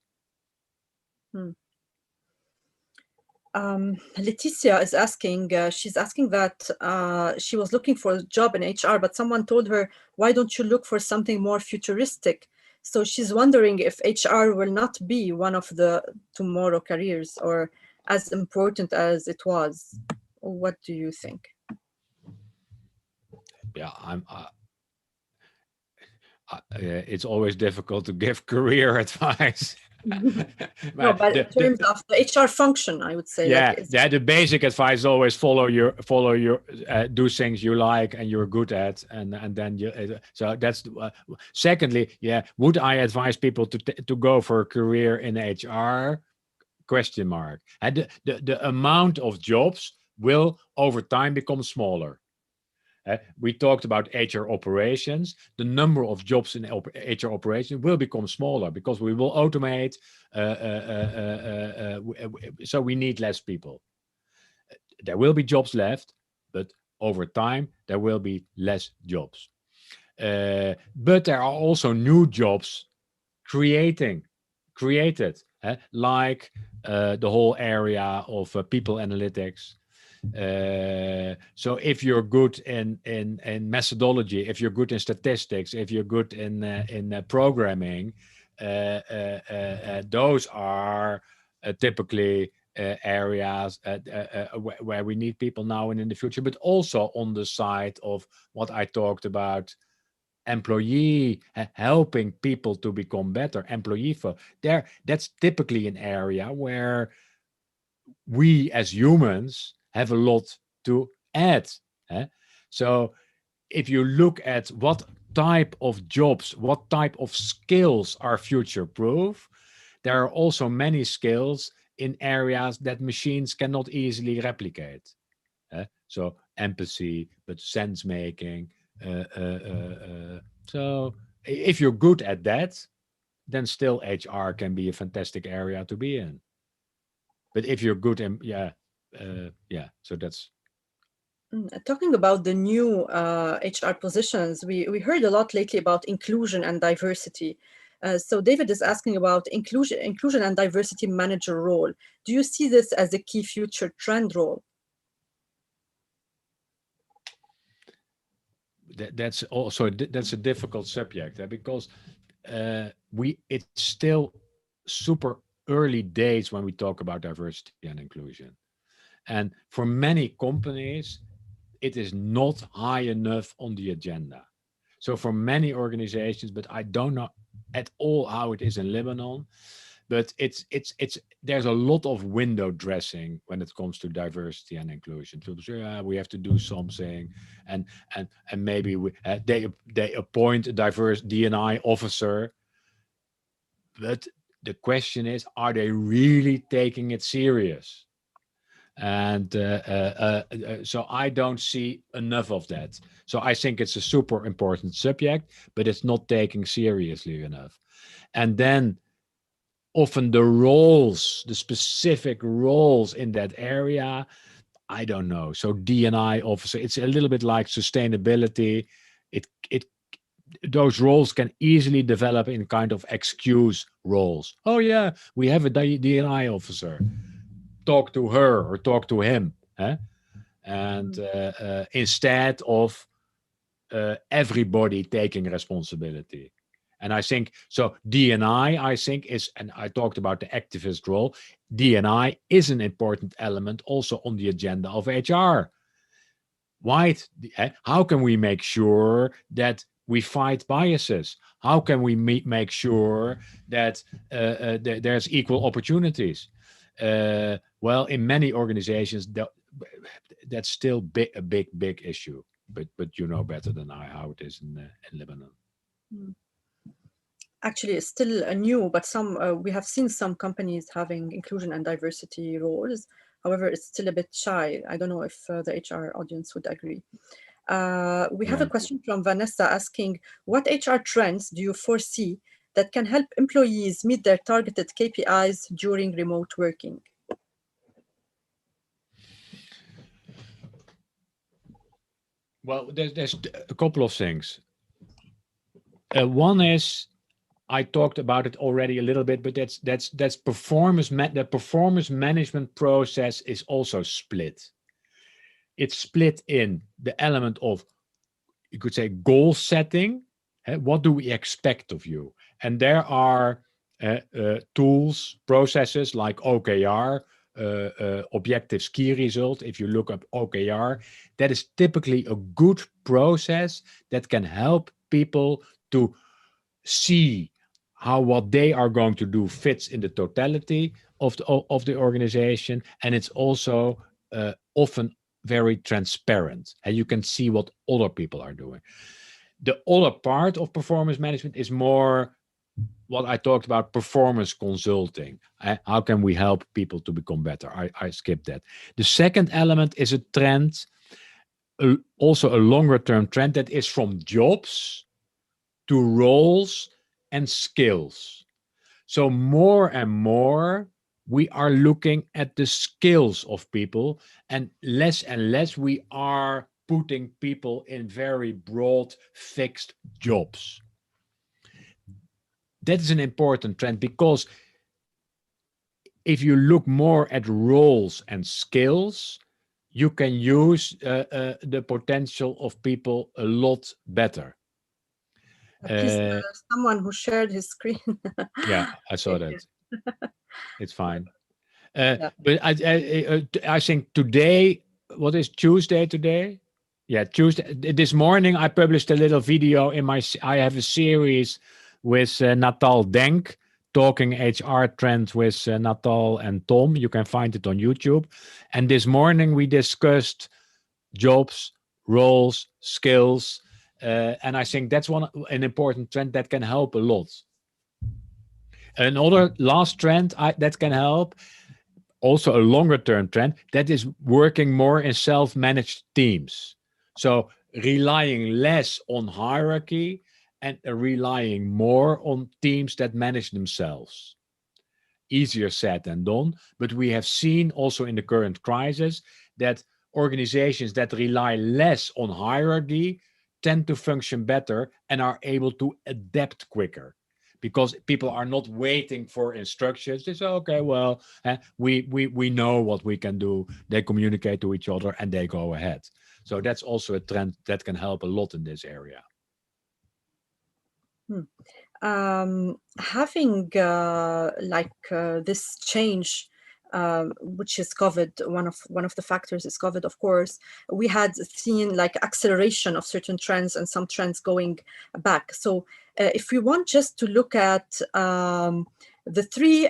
Leticia is asking, she's asking that she was looking for a job in HR, but someone told her, why don't you look for something more futuristic? So she's wondering if HR will not be one of the tomorrow careers or as important as it was. What do you think? Yeah, it's always difficult to give career advice. No, but in terms of the HR function, I would say. Yeah, the basic advice is always follow your do things you like and you're good at, and then you. So that's secondly. Yeah, would I advise people to go for a career in HR? Question mark. And the amount of jobs will over time become smaller. We talked about HR operations. The number of jobs in HR operations will become smaller because we will automate. So we need less people. There will be jobs left, but over time there will be less jobs. But there are also new jobs created, like the whole area of people analytics. So if you're good in methodology, if you're good in statistics, if you're good in programming, those are typically areas where we need people now and in the future. But also on the side of what I talked about, employee, helping people to become better, employee for there. That's typically an area where we as humans have a lot to add. So if you look at what type of jobs, what type of skills are future proof, there are also many skills in areas that machines cannot easily replicate. So empathy, but sense making. So if you're good at that, then still HR can be a fantastic area to be in. But if you're good in, so that's. Talking about the new HR positions, we heard a lot lately about inclusion and diversity. So David is asking about inclusion and diversity manager role. Do you see this as a key future trend role? That's a difficult subject, because it's still super early days when we talk about diversity and inclusion, and for many companies it is not high enough on the agenda. So for many organizations, but I don't know at all how it is in Lebanon, but it's there's a lot of window dressing when it comes to diversity and inclusion. People say, we have to do something, and maybe they appoint a diverse D&I officer, but the question is, are they really taking it serious? And so I don't see enough of that. So I think it's a super important subject, but it's not taken seriously enough. And then often the specific roles in that area, I don't know. So D&I officer, it's a little bit like sustainability. Those roles can easily develop in kind of excuse roles. Oh yeah, we have a D&I officer. Talk to her or talk to him, and instead of everybody taking responsibility. And I think so. D&I, I think, is, and I talked about the activist role. D&I is an important element also on the agenda of HR. Why? How can we make sure that we fight biases? How can we make sure that there's equal opportunities? Well, in many organizations, that's still a big issue. But you know better than I how it is in Lebanon. Actually, it's still new, but we have seen some companies having inclusion and diversity roles. However, it's still a bit shy. I don't know if the HR audience would agree. We have a question from Vanessa asking, what HR trends do you foresee that can help employees meet their targeted KPIs during remote working? Well, there's a couple of things. One is, I talked about it already a little bit, but that's performance. The performance management process is also split. It's split in the element of, you could say, goal setting. What do we expect of you? And there are tools, processes like OKR, objectives key result. If you look up OKR, that is typically a good process that can help people to see how what they are going to do fits in the totality of the organization, and it's also often very transparent, and you can see what other people are doing. The other part of performance management is more what I talked about, performance consulting. How can we help people to become better? I skipped that. The second element is a trend, also a longer term trend, that is from jobs to roles and skills. So more and more we are looking at the skills of people, and less we are putting people in very broad fixed jobs. That is an important trend, because if you look more at roles and skills, you can use the potential of people a lot better. Please, someone who shared his screen. Yeah, I saw that. It's fine. But I think today, what is Tuesday today? Yeah, Tuesday. This morning I published a little video I have a series with Natal Denk, talking HR trends with Natal and Tom. You can find it on YouTube. And this morning we discussed jobs, roles, skills. And I think that's an important trend that can help a lot. Another last trend that can help, also a longer term trend, that is working more in self-managed teams. So relying less on hierarchy and relying more on teams that manage themselves. Easier said than done, but we have seen also in the current crisis that organizations that rely less on hierarchy tend to function better and are able to adapt quicker, because people are not waiting for instructions. They say, okay, well, we know what we can do. They communicate to each other and they go ahead. So that's also a trend that can help a lot in this area. Having this change, which is COVID, one of the factors is COVID, of course, we had seen like acceleration of certain trends and some trends going back. So if we want just to look at the three,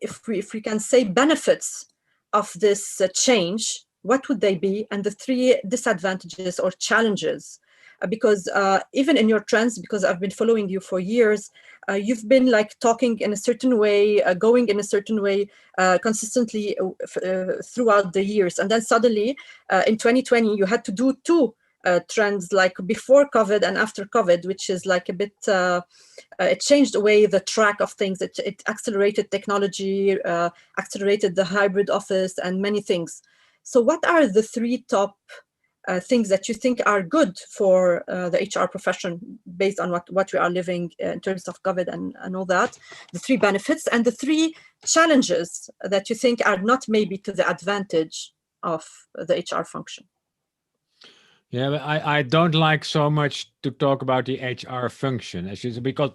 if we can say, benefits of this change, what would they be? And the three disadvantages or challenges? Because even in your trends, because I've been following you for years, you've been like talking in a certain way, going in a certain way consistently throughout the years. And then suddenly in 2020, you had to do two trends, like before COVID and after COVID, which is like a bit, it changed the way the track of things. It accelerated technology, accelerated the hybrid office and many things. So what are the three top things that you think are good for the HR profession based on what we are living in terms of COVID and all that, the three benefits and the three challenges that you think are not maybe to the advantage of the HR function? Yeah, but I don't like so much to talk about the HR function, as you said, because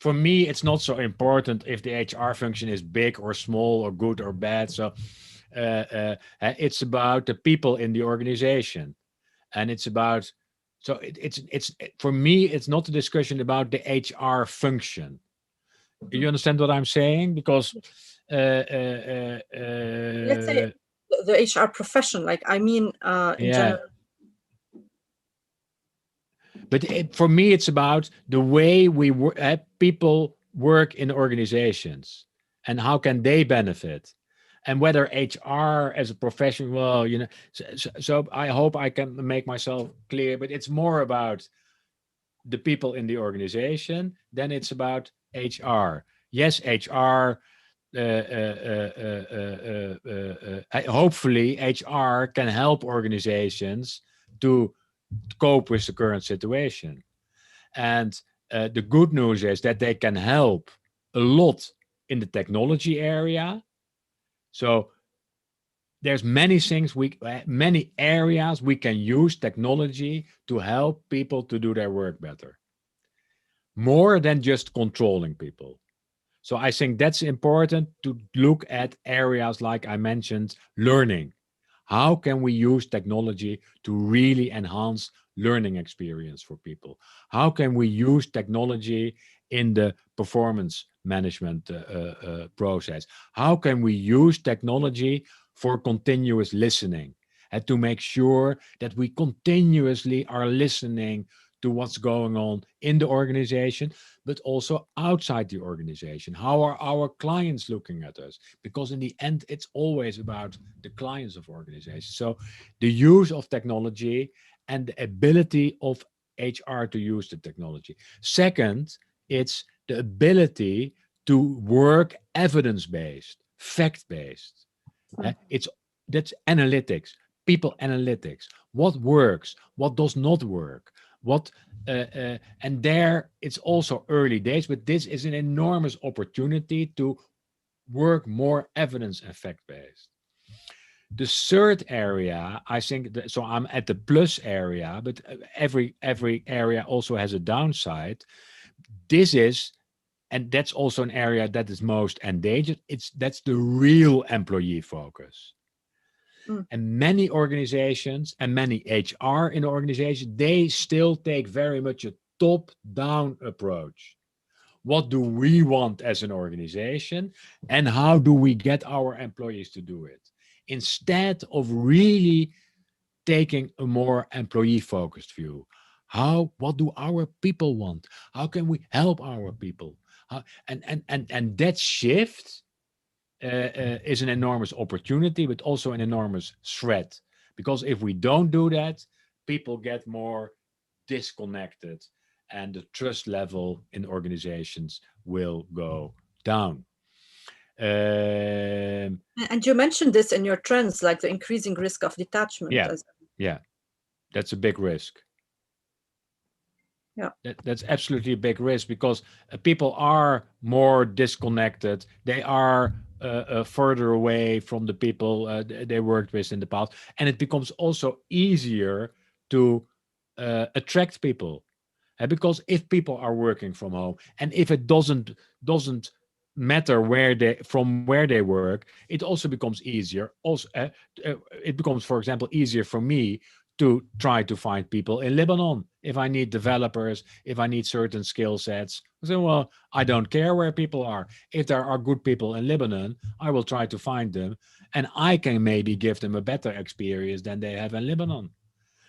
for me it's not so important if the HR function is big or small or good or bad. So it's about the people in the organization, and it's about for me it's not a discussion about the HR function. Mhm. You understand what I'm saying? Because Let's say the HR profession, like I mean, in yeah, general. but for me it's about the way people work in organizations and how can they benefit, and whether HR as a profession, well, so I hope I can make myself clear, but it's more about the people in the organization than it's about HR. Yes, HR, hopefully HR can help organizations to cope with the current situation. And the good news is that they can help a lot in the technology area. So there's many things many areas we can use technology to help people to do their work better, more than just controlling people. So I think that's important to look at areas like I mentioned, learning. How can we use technology to really enhance learning experience for people? How can we use technology in the performance management process? How can we use technology for continuous listening and to make sure that we continuously are listening to what's going on in the organization, but also outside the organization? How are our clients looking at us? Because in the end, it's always about the clients of organizations. So the use of technology and the ability of HR to use the technology. Second, it's the ability to work evidence-based, fact-based. It's That's analytics, people analytics. What works? What does not work? What and there it's also early days, but this is an enormous opportunity to work more evidence and fact based. The third area, I think, so I'm at the plus area, but every area also has a downside. This is, and that's also an area that is most endangered. That's the real employee focus. Mm. And many organizations and many HR in the organization, they still take very much a top-down approach. What do we want as an organization, and how do we get our employees to do it? Instead of really taking a more employee-focused view. What do our people want? How can we help our people? And that shift is an enormous opportunity, but also an enormous threat. Because if we don't do that, people get more disconnected and the trust level in organizations will go down. And you mentioned this in your trends, like the increasing risk of detachment. Yeah, As yeah, that's a big risk. yeah. That's absolutely a big risk because people are more disconnected. They are further away from the people they worked with in the past, and it becomes also easier to attract people. Because if people are working from home, and if it doesn't matter where they work, it also becomes easier. Also, it becomes, for example, easier for me to try to find people in Lebanon. If I need developers, if I need certain skill sets, I say, well, I don't care where people are. If there are good people in Lebanon, I will try to find them, and I can maybe give them a better experience than they have in Lebanon.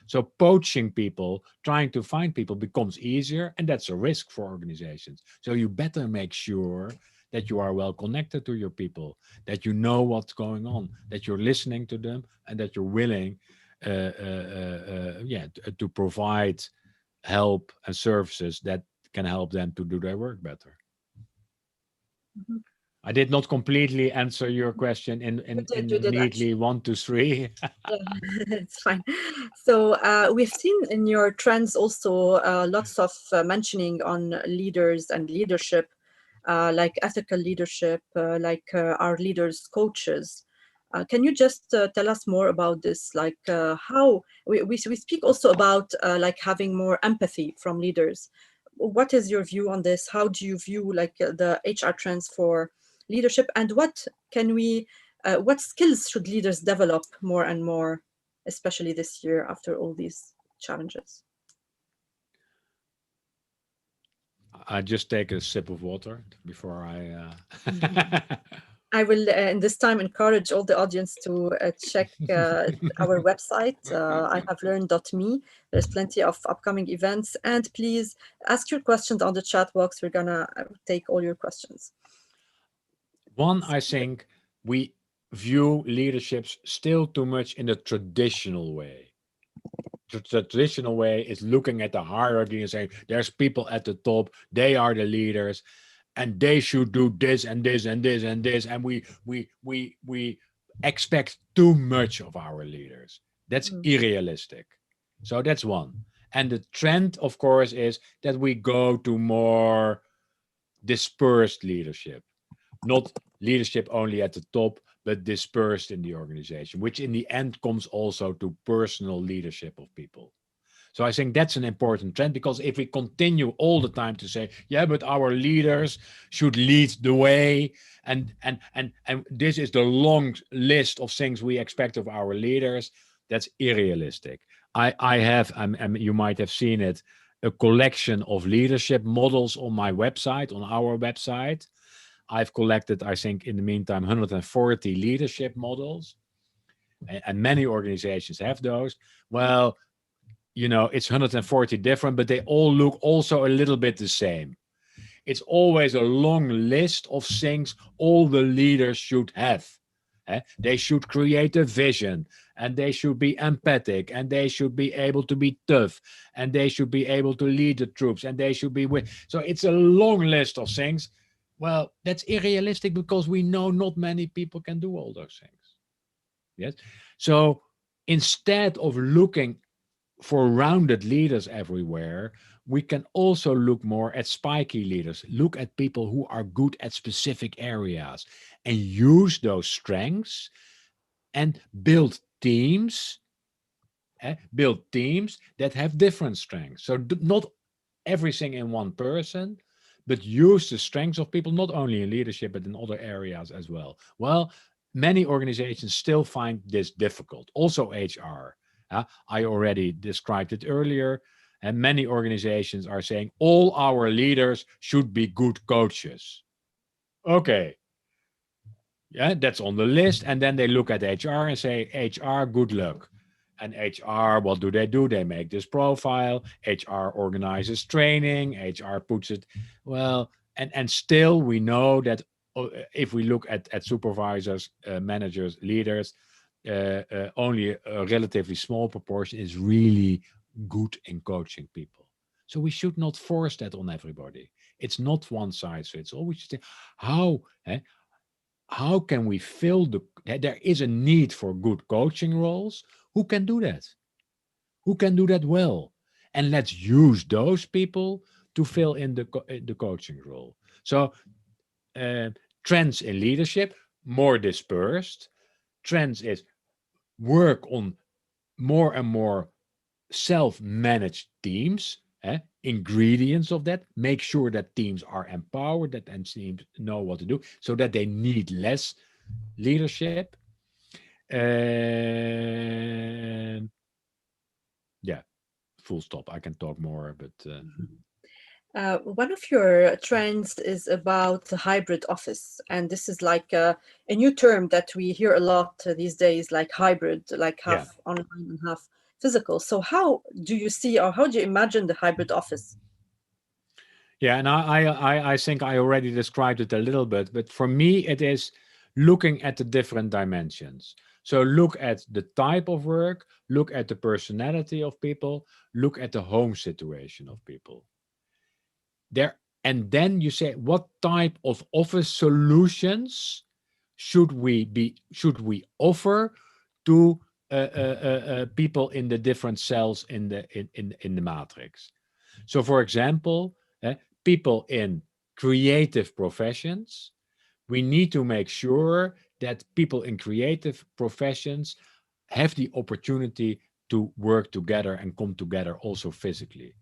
So poaching people, trying to find people becomes easier, and that's a risk for organizations. So you better make sure that you are well connected to your people, that you know what's going on, that you're listening to them, and that you're willing, to provide help and services that can help them to do their work better. Mhm. I did not completely answer your question You in did neatly actually. 1 to 3. Yeah, it's fine. So we've seen in your trends also lots of mentioning on leaders and leadership, like ethical leadership, like our leaders, coaches. Can you just tell us more about this? Like how we speak also about like having more empathy from leaders. What is your view on this? How do you view like the HR trends for leadership, and what skills should leaders develop more and more, especially this year after all these challenges? I just take a sip of water before I will, in this time, encourage all the audience to check our website, ihavelearned.me. There's plenty of upcoming events. And please ask your questions on the chat box. We're going to take all your questions. One, I think we view leaderships still too much in the traditional way. The traditional way is looking at the hierarchy and saying there's people at the top, they are the leaders, and they should do this and this and this and this, and we expect too much of our leaders. That's unrealistic. So that's one. And the trend, of course, is that we go to more dispersed leadership, not leadership only at the top, but dispersed in the organization, which in the end comes also to personal leadership of people. So I think that's an important trend, because if we continue all the time to say, yeah, but our leaders should lead the way, and this is the long list of things we expect of our leaders, that's unrealistic. I have, you might have seen it, a collection of leadership models on my website, on our website. I've collected, I think, in the meantime, 140 leadership models, and many organizations have those. Well, it's 140 different, but they all look also a little bit the same. It's always a long list of things all the leaders should have. They should create a vision, and they should be empathic, and they should be able to be tough, and they should be able to lead the troops, and they should be with. So it's a long list of things. Well, that's unrealistic, because we know not many people can do all those things. Yes. So instead of looking for rounded leaders everywhere, we can also look more at spiky leaders. Look at people who are good at specific areas and use those strengths and build teams that have different strengths. So not everything in one person, but use the strengths of people, not only in leadership, but in other areas as well. Well, many organizations still find this difficult. Also HR. I already described it earlier. And many organizations are saying all our leaders should be good coaches. Okay. Yeah, that's on the list. And then they look at HR and say, HR, good luck. And HR, what do? They make this profile. HR organizes training. HR puts it, well, and still we know that if we look at supervisors, managers, leaders, only a relatively small proportion is really good in coaching people. So we should not force that on everybody. It's not one size fits all. We should say, how can we fill there is a need for good coaching roles. Who can do that? Who can do that well? And let's use those people to fill in the coaching role. So trends in leadership, more dispersed. Trends is work on more and more self-managed teams. Ingredients of that, make sure that teams are empowered, that and teams know what to do, so that they need less leadership. And yeah, full stop. I can talk more, but one of your trends is about the hybrid office, and this is like a new term that we hear a lot these days, like hybrid, like half online and half physical. So how do you see, or how do you imagine the hybrid office? Yeah, and I think I already described it a little bit, but for me it is looking at the different dimensions. So look at the type of work, look at the personality of people, look at the home situation of people. And then you say, what type of office solutions should we offer to people in the different cells in the matrix? So, for example, people in creative professions, we need to make sure that people in creative professions have the opportunity to work together and come together also physically.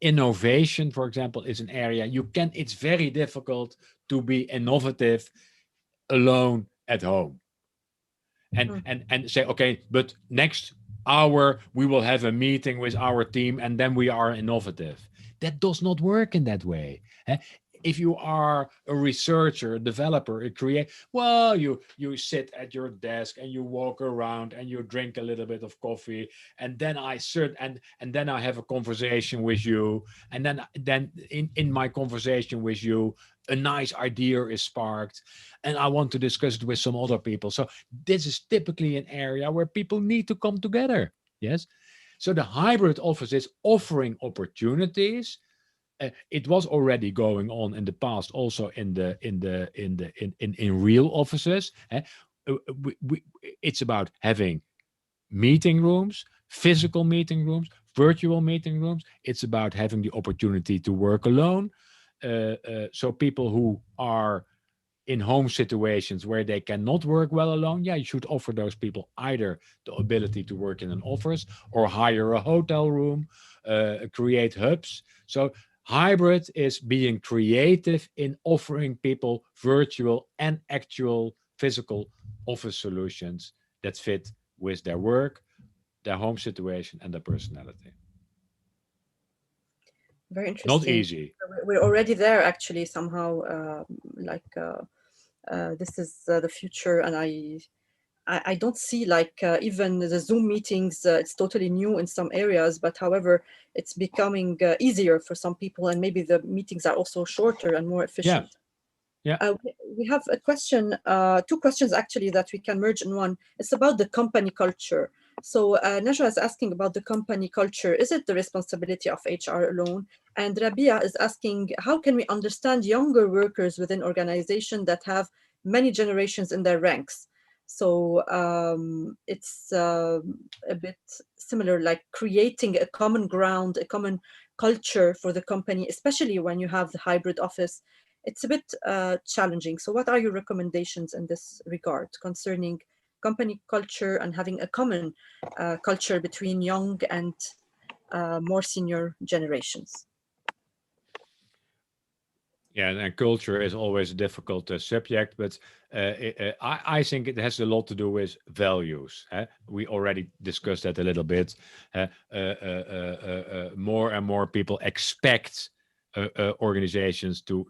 Innovation, for example, is an area it's very difficult to be innovative alone at home and say, okay, but next hour we will have a meeting with our team and then we are innovative. That does not work in that way. If you are a researcher, a developer, a creator, well, you sit at your desk and you walk around and you drink a little bit of coffee, and then and then I have a conversation with you, and then in my conversation with you, a nice idea is sparked, and I want to discuss it with some other people. So this is typically an area where people need to come together. Yes. So the hybrid office is offering opportunities. It was already going on in the past, also in real offices. It's about having meeting rooms, physical meeting rooms, virtual meeting rooms. It's about having the opportunity to work alone. So people who are in home situations where they cannot work well alone, yeah, you should offer those people either the ability to work in an office or hire a hotel room, create hubs. So hybrid is being creative in offering people virtual and actual physical office solutions that fit with their work, their home situation, and their personality. Very Not interesting. easy. We're already there, actually, somehow. This is the future, and I don't see even the Zoom meetings. It's totally new in some areas, but however, it's becoming easier for some people, and maybe the meetings are also shorter and more Yeah. efficient. Yeah. We have a question, two questions actually that we can merge in one. It's about the company culture. So Najwa is asking about the company culture. Is it the responsibility of HR alone? And Rabia is asking, how can we understand younger workers within organizations that have many generations in their ranks? So it's a bit similar, like creating a common ground, a common culture for the company, especially when you have the hybrid office. It's a bit challenging. So what are your recommendations in this regard concerning company culture and having a common culture between young and more senior generations? Yeah, and culture is always a difficult subject, but I think it has a lot to do with values. We already discussed that a little bit. More and more people expect organizations to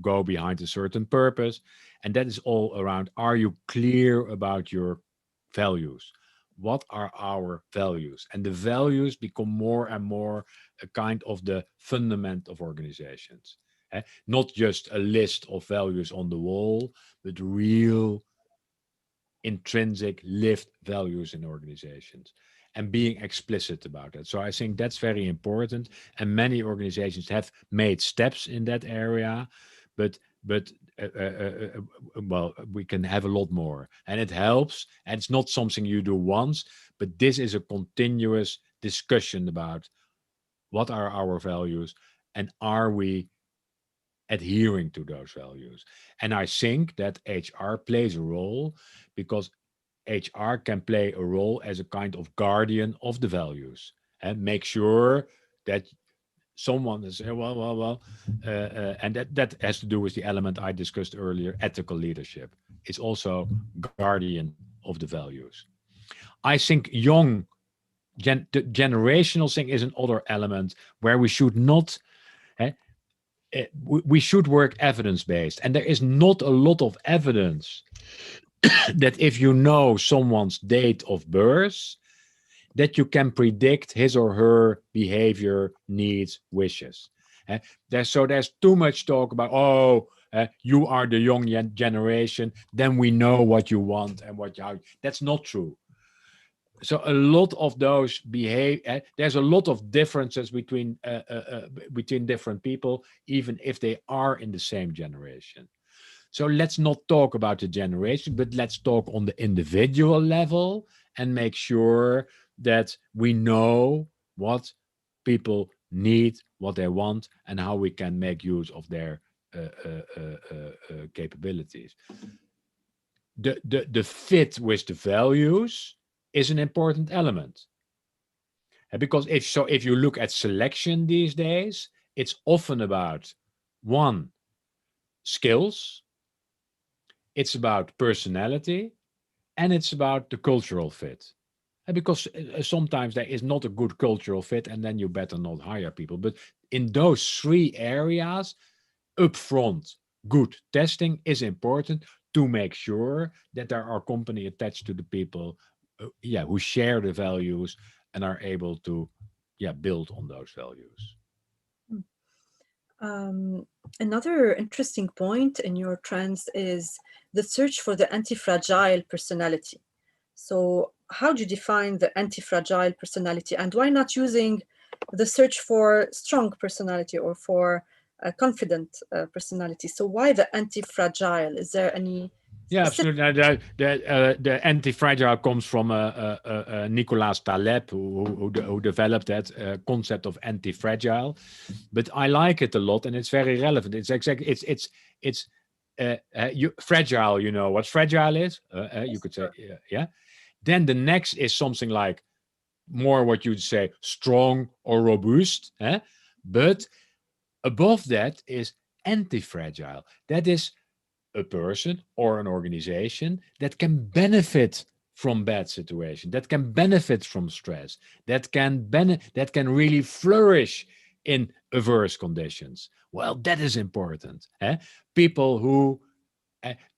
go behind a certain purpose, and that is all around: are you clear about your values? What are our values? And the values become more and more a kind of the fundament of organizations. Not just a list of values on the wall, but real intrinsic lived values in organizations and being explicit about it. So I think that's very important. And many organizations have made steps in that area, but well, we can have a lot more, and it helps. And it's not something you do once, but this is a continuous discussion about what are our values and are we adhering to those values. And I think that HR plays a role because HR can play a role as a kind of guardian of the values and make sure that someone is and that has to do with the element I discussed earlier, ethical leadership. It's also guardian of the values. I think the generational thing is another element where we should not we should work evidence based, and there is not a lot of evidence that if you know someone's date of birth, that you can predict his or her behavior, needs, wishes. There's too much talk about, you are the young generation, then we know what you want and how. That's not true. So a lot of those behave. There's a lot of differences between different people, even if they are in the same generation. So let's not talk about the generation, but let's talk on the individual level and make sure that we know what people need, what they want, and how we can make use of their capabilities. the fit with the values is an important element. Because if you look at selection these days, it's often about one, skills, it's about personality, and it's about the cultural fit. And because sometimes there is not a good cultural fit, and then you better not hire people. But in those three areas, upfront, good testing is important to make sure that there are company attached to the people, who share the values and are able to, build on those values. Another interesting point in your trends is the search for the anti-fragile personality. So how do you define the anti-fragile personality, and why not using the search for strong personality or for a confident personality? So why the anti-fragile? Is there any Yeah, specific? absolutely. The anti-fragile comes from Nicolas Taleb, who developed that concept of anti-fragile. But I like it a lot, and it's very relevant. It's exactly it's fragile. You know what fragile is? You could say, yeah. Then the next is something like more what you'd say strong or robust. But above that is anti-fragile. That is a person or an organization that can benefit from bad situation, that can benefit from stress, that can really flourish in adverse conditions. Well, that is important. People who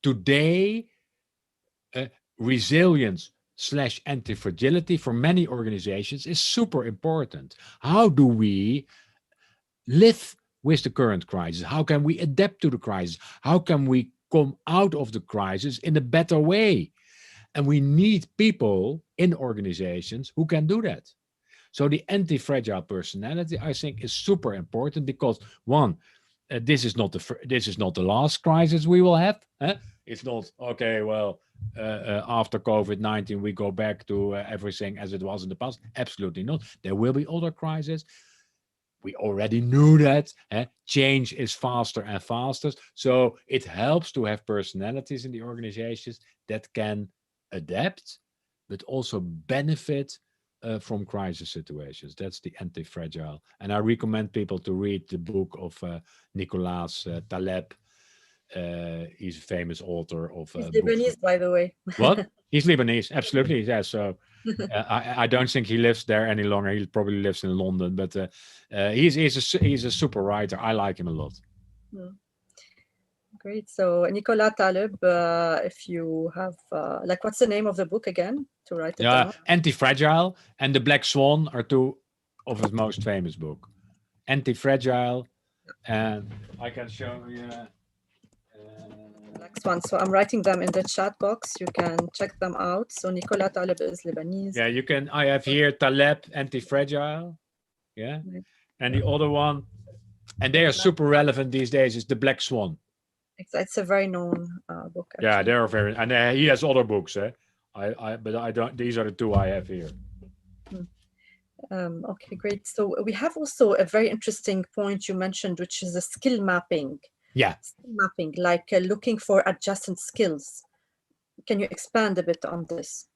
today resilience slash anti-fragility for many organizations is super important. How do we live with the current crisis? How can we adapt to the crisis? How can we come out of the crisis in a better way? And we need people in organizations who can do that. So the anti-fragile personality, I think, is super important because one, this is not the last crisis we will have. It's not okay. Well, after COVID-19, we go back to everything as it was in the past. Absolutely not. There will be other crises. We already knew that. Change is faster and faster. So it helps to have personalities in the organizations that can adapt, but also benefit from crisis situations. That's the anti-fragile. And I recommend people to read the book of Nicolas Taleb. He's a famous author of He's books. Lebanese, by the way. What? He's Lebanese, absolutely. Yeah. So I don't think he lives there any longer. He probably lives in London, but he's a super writer. I like him a lot. Hmm. Great. So Nicolas Taleb, if you have, like, what's the name of the book again to write it Yeah, down? Anti-Fragile and The Black Swan are two of his most famous book. Anti-Fragile, and I can show you. Black Swan. So I'm writing them in the chat box. You can check them out. So Nicolas Taleb is Lebanese. Yeah, you can. I have here Taleb, Anti-Fragile. Yeah, and the other one, and they are super relevant these days, is The Black Swan. It's a very known book. Actually. Yeah, they are very, and he has other books. But I don't. These are the two I have here. Okay, great. So we have also a very interesting point you mentioned, which is the skill mapping. Yeah. Skill mapping, like looking for adjacent skills. Can you expand a bit on this?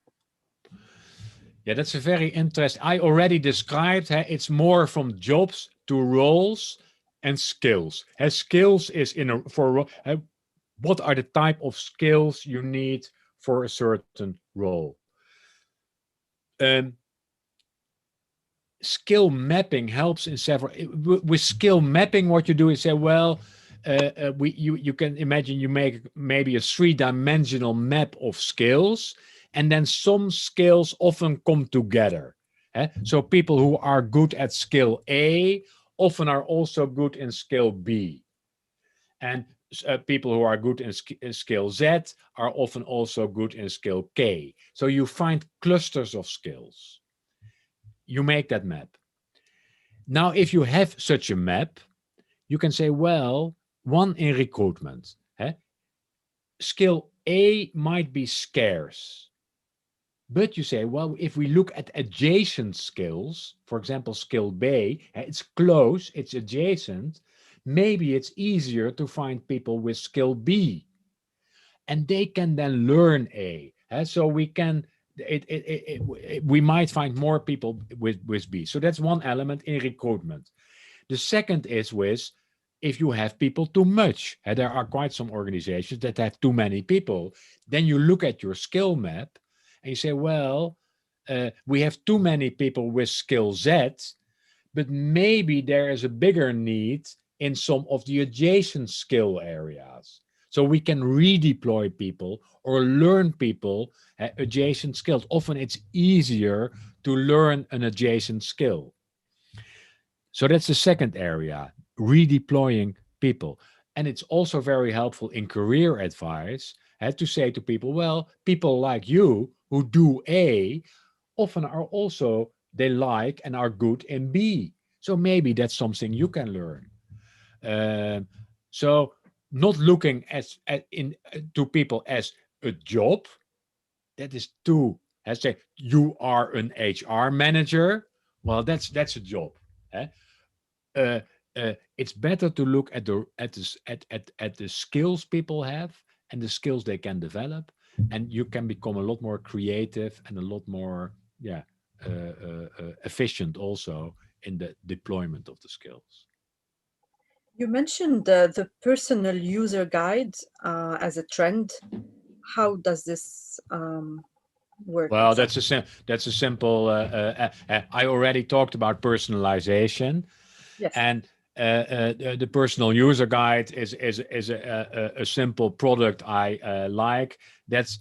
Yeah, that's a very interesting. I already described. It's more from jobs to roles and skills. Skills is what are the type of skills you need for a certain role. Skill mapping helps in several. With skill mapping, what you do is say, well, you can imagine you make maybe a three-dimensional map of skills, and then some skills often come together. So people who are good at skill A often are also good in skill B, and people who are good in skill Z are often also good in skill K. So you find clusters of skills. You make that map. Now, if you have such a map, you can say, well, one in recruitment, skill A might be scarce. But you say, well, if we look at adjacent skills, for example, skill B, it's close, it's adjacent, maybe it's easier to find people with skill B. and they can then learn so we can we might find more people with B. So that's one element in recruitment. The second is with if you have people too much. There are quite some organizations that have too many people. Then you look at your skill map and you say, well, we have too many people with skill Z, but maybe there is a bigger need in some of the adjacent skill areas. So we can redeploy people or learn people adjacent skills. Often it's easier to learn an adjacent skill. So that's the second area, redeploying people. And it's also very helpful in career advice to say to people, well, people like you who do A often are also, they like and are good in B. So maybe that's something you can learn. So not looking to people as a job, that is too, I say, you are an HR manager. Well, that's a job. Eh? It's better to look at the skills people have and the skills they can develop, and you can become a lot more creative and a lot more efficient also in the deployment of the skills. You mentioned the personal user guide as a trend. How does this work Well, exactly? that's a simple. I already talked about personalization, Yes. and the personal user guide is a simple product I like. That's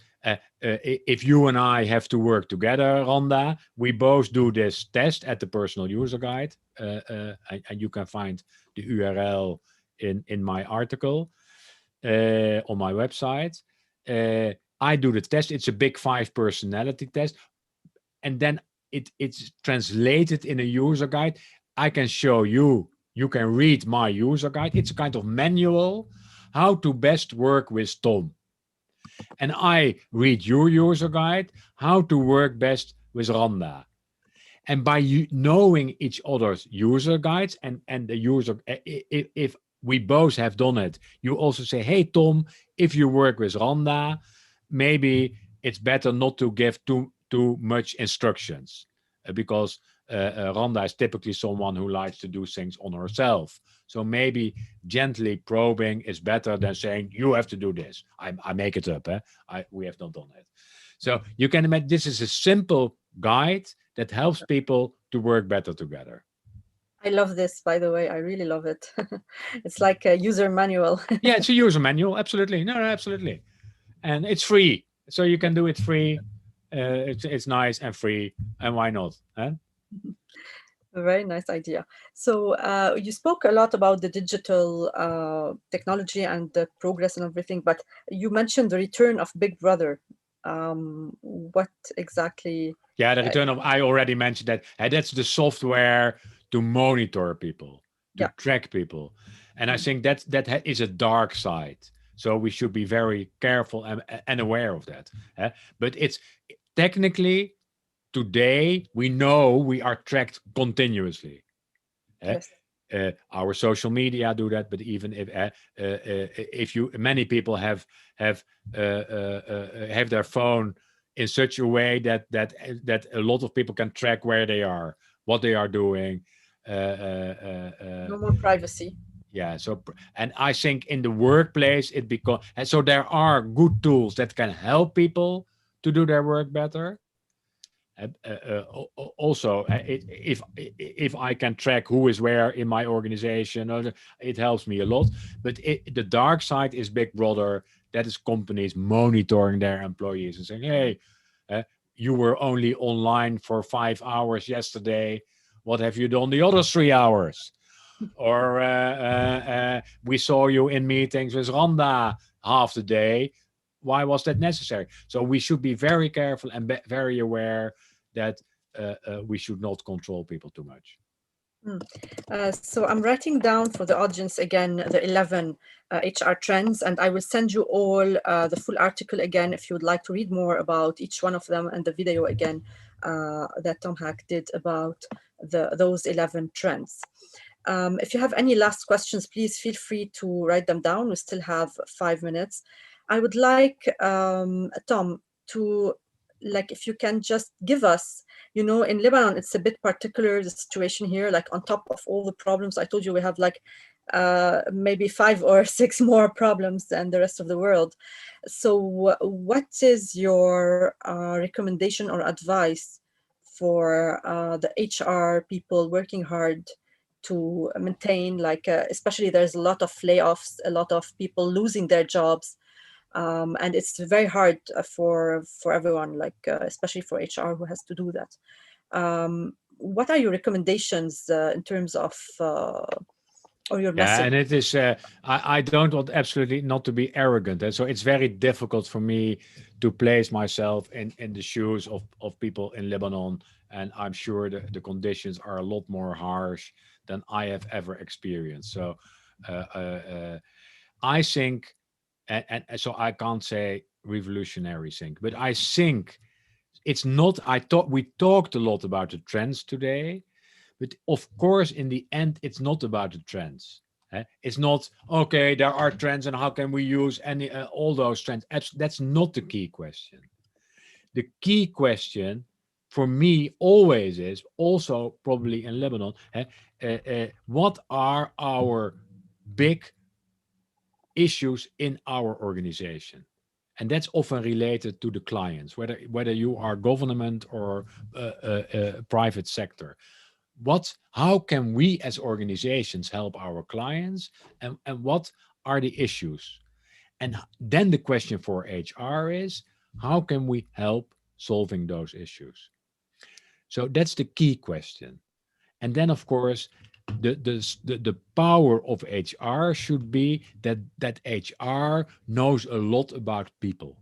if you and I have to work together, Rhonda, we both do this test at the personal user guide, and you can find the URL in my article on my website. I do the test. It's a big 5 personality test, and then it's translated in a user guide. I can show you. You can read my user guide. It's a kind of manual how to best work with Tom. And I read your user guide, how to work best with Randa. And by knowing each other's user guides and the user, if we both have done it, you also say, hey, Tom, if you work with Randa, maybe it's better not to give too much instructions because Randa is typically someone who likes to do things on herself. So maybe gently probing is better than saying, you have to do this. I make it up. We have not done it. So you can imagine this is a simple guide that helps people to work better together. I love this, by the way. I really love it. It's like a user manual. Yeah, it's a user manual. Absolutely. No, absolutely. And it's free. So you can do it free. It's nice and free. And why not? Huh? A very nice idea. So you spoke a lot about the digital technology and the progress and everything, but you mentioned the return of Big Brother. What exactly? Yeah, the return of, I already mentioned that. That's the software to monitor people, to Yeah. track people. And I think that is a dark side. So we should be very careful and aware of that. But it's technically, today, we know we are tracked continuously. Yes. Our social media do that, but even if you, many people have their phone in such a way that a lot of people can track where they are, what they are doing. No more privacy. Yeah. So, and I think in the workplace it becomes, and so there are good tools that can help people to do their work better. Also, if I can track who is where in my organization, it helps me a lot. But the dark side is Big Brother. That is companies monitoring their employees and saying, "Hey, you were only online for 5 hours yesterday. What have you done the other 3 hours?" Or we saw you in meetings with Randa half the day. Why was that necessary? So we should be very careful and very aware that we should not control people too much. So I'm writing down for the audience again the 11 HR trends, and I will send you all the full article again if you would like to read more about each one of them, and the video again that Tom Haak did about those 11 trends. If you have any last questions, please feel free to write them down. We still have 5 minutes. I would like Tom to, like, if you can just give us, in Lebanon, it's a bit particular, the situation here, like on top of all the problems. I told you we have like maybe 5 or 6 more problems than the rest of the world. So what is your recommendation or advice for the HR people working hard to maintain, like, especially there's a lot of layoffs, a lot of people losing their jobs, and it's very hard for everyone, like especially for HR who has to do that. What are your recommendations in terms of or your Yeah, message? and it is. I don't want absolutely not to be arrogant, and so it's very difficult for me to place myself in the shoes of people in Lebanon, and I'm sure the conditions are a lot more harsh than I have ever experienced. So, uh, uh, uh, I think, and so I can't say revolutionary thing, but I think it's not. I thought we talked a lot about the trends today, but of course, in the end, it's not about the trends. It's not okay. There are trends, and how can we use any all those trends? That's not the key question. The key question for me always is also probably in Lebanon. What are our big issues in our organization? And that's often related to the clients, whether you are government or private sector. How can we as organizations help our clients, and what are the issues? And then the question for HR is, how can we help solving those issues? So that's the key question. And then, of course, the power of HR should be that HR knows a lot about people,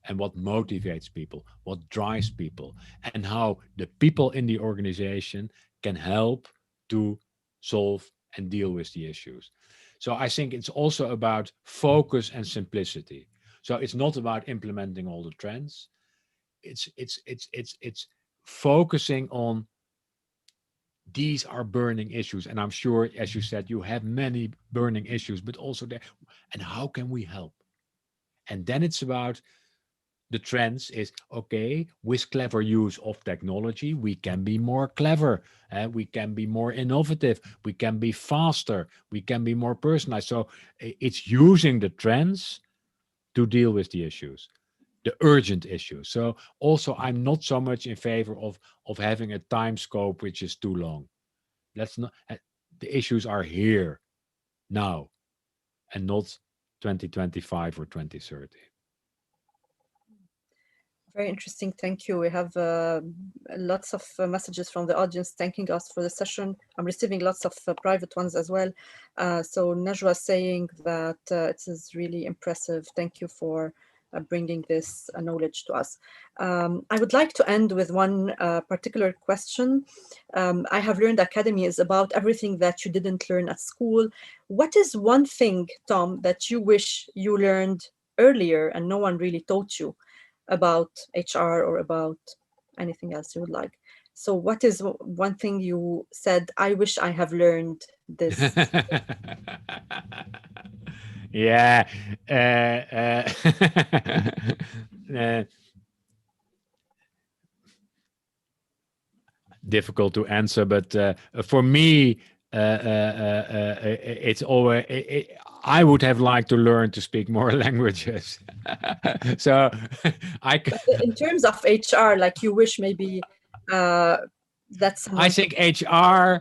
and what motivates people, what drives people, and how the people in the organization can help to solve and deal with the issues. So I think it's also about focus and simplicity. So it's not about implementing all the trends. It's focusing on these are burning issues. And I'm sure, as you said, you have many burning issues, but also there. And how can we help? And then it's about the trends is okay, with clever use of technology we can be more clever, we can be more innovative, we can be faster, we can be more personalized. So it's using the trends to deal with the issues, the urgent issues. So also I'm not so much in favor of having a time scope which is too long. Let's not the issues are here now, and not 2025 or 2030. Very interesting. Thank you. We have lots of messages from the audience thanking us for the session. I'm receiving lots of private ones as well. So Najwa saying that it is really impressive. Thank you for bringing this knowledge to us. I would like to end with one particular question. I have learned Academy is about everything that you didn't learn at school. What is one thing, Tom, that you wish you learned earlier and no one really taught you about HR or about anything else you would like? So what is one thing you said, I wish I have learned this? Yeah. Uh, difficult to answer, but for me, it's always. I would have liked to learn to speak more languages. So I. But in terms of HR, like you wish maybe that I someone think HR.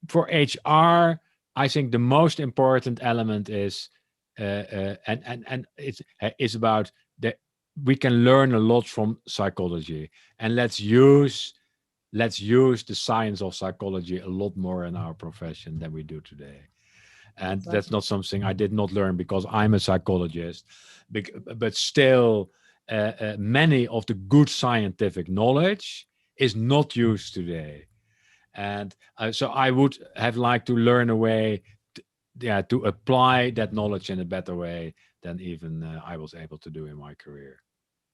For HR, I think the most important element is, and it's is about that we can learn a lot from psychology, and let's use the science of psychology a lot more in our profession than we do today. And that's exactly. not something I did not learn because I'm a psychologist, but still, many of the good scientific knowledge is not used today. And so I would have liked to learn a way to apply that knowledge in a better way than even I was able to do in my career.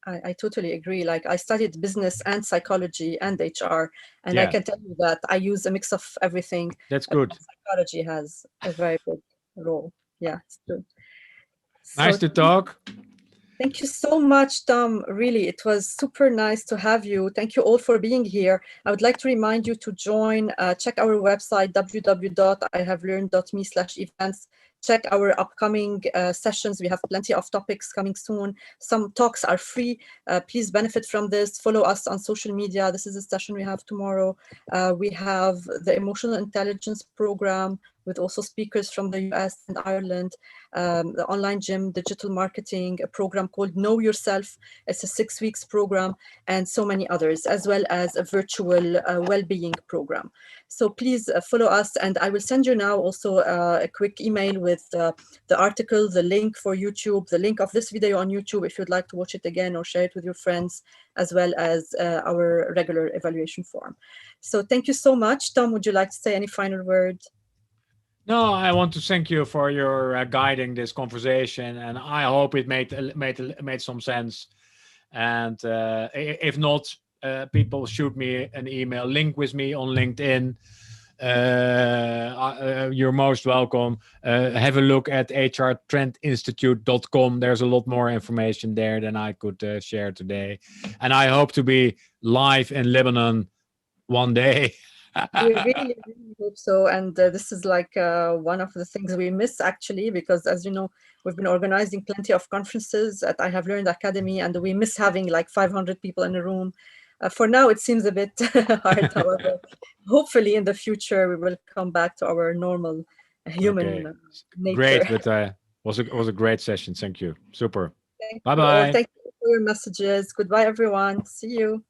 I totally agree. Like I studied business and psychology and HR, and I Yeah, can tell you that I use a mix of everything. that's But good. psychology has a very big role. Yeah, it's true. Nice So to talk. thank you so much, Tom. Really, it was super nice to have you. Thank you all for being here. I would like to remind you to join, check our website, www.ihavelearned.me/events. Check our upcoming sessions. We have plenty of topics coming soon. Some talks are free. Please benefit from this. Follow us on social media. This is a session we have tomorrow. We have the Emotional Intelligence Program with also speakers from the US and Ireland, the online gym, digital marketing, a program called Know Yourself. It's a 6 weeks program, and so many others, as well as a virtual well-being program. So please follow us, and I will send you now also a quick email with the article, the link for YouTube, the link of this video on YouTube if you'd like to watch it again or share it with your friends, as well as our regular evaluation form. So thank you so much. Tom, would you like to say any final word? No, I want to thank you for your guiding this conversation, and I hope it made some sense. And if not, people shoot me an email, link with me on LinkedIn. You're most welcome. Have a look at hrtrendinstitute.com. There's a lot more information there than I could share today. And I hope to be live in Lebanon one day. We really, really hope so. And this is like one of the things we miss actually, because as you know, we've been organizing plenty of conferences at I Have Learned Academy, and we miss having like 500 people in a room. For now, it seems a bit hard. However, hopefully in the future, we will come back to our normal human nature. Great, but was a great session. Thank you. Super. Thank you all. Bye-bye. Thank you for your messages. Goodbye, everyone. See you.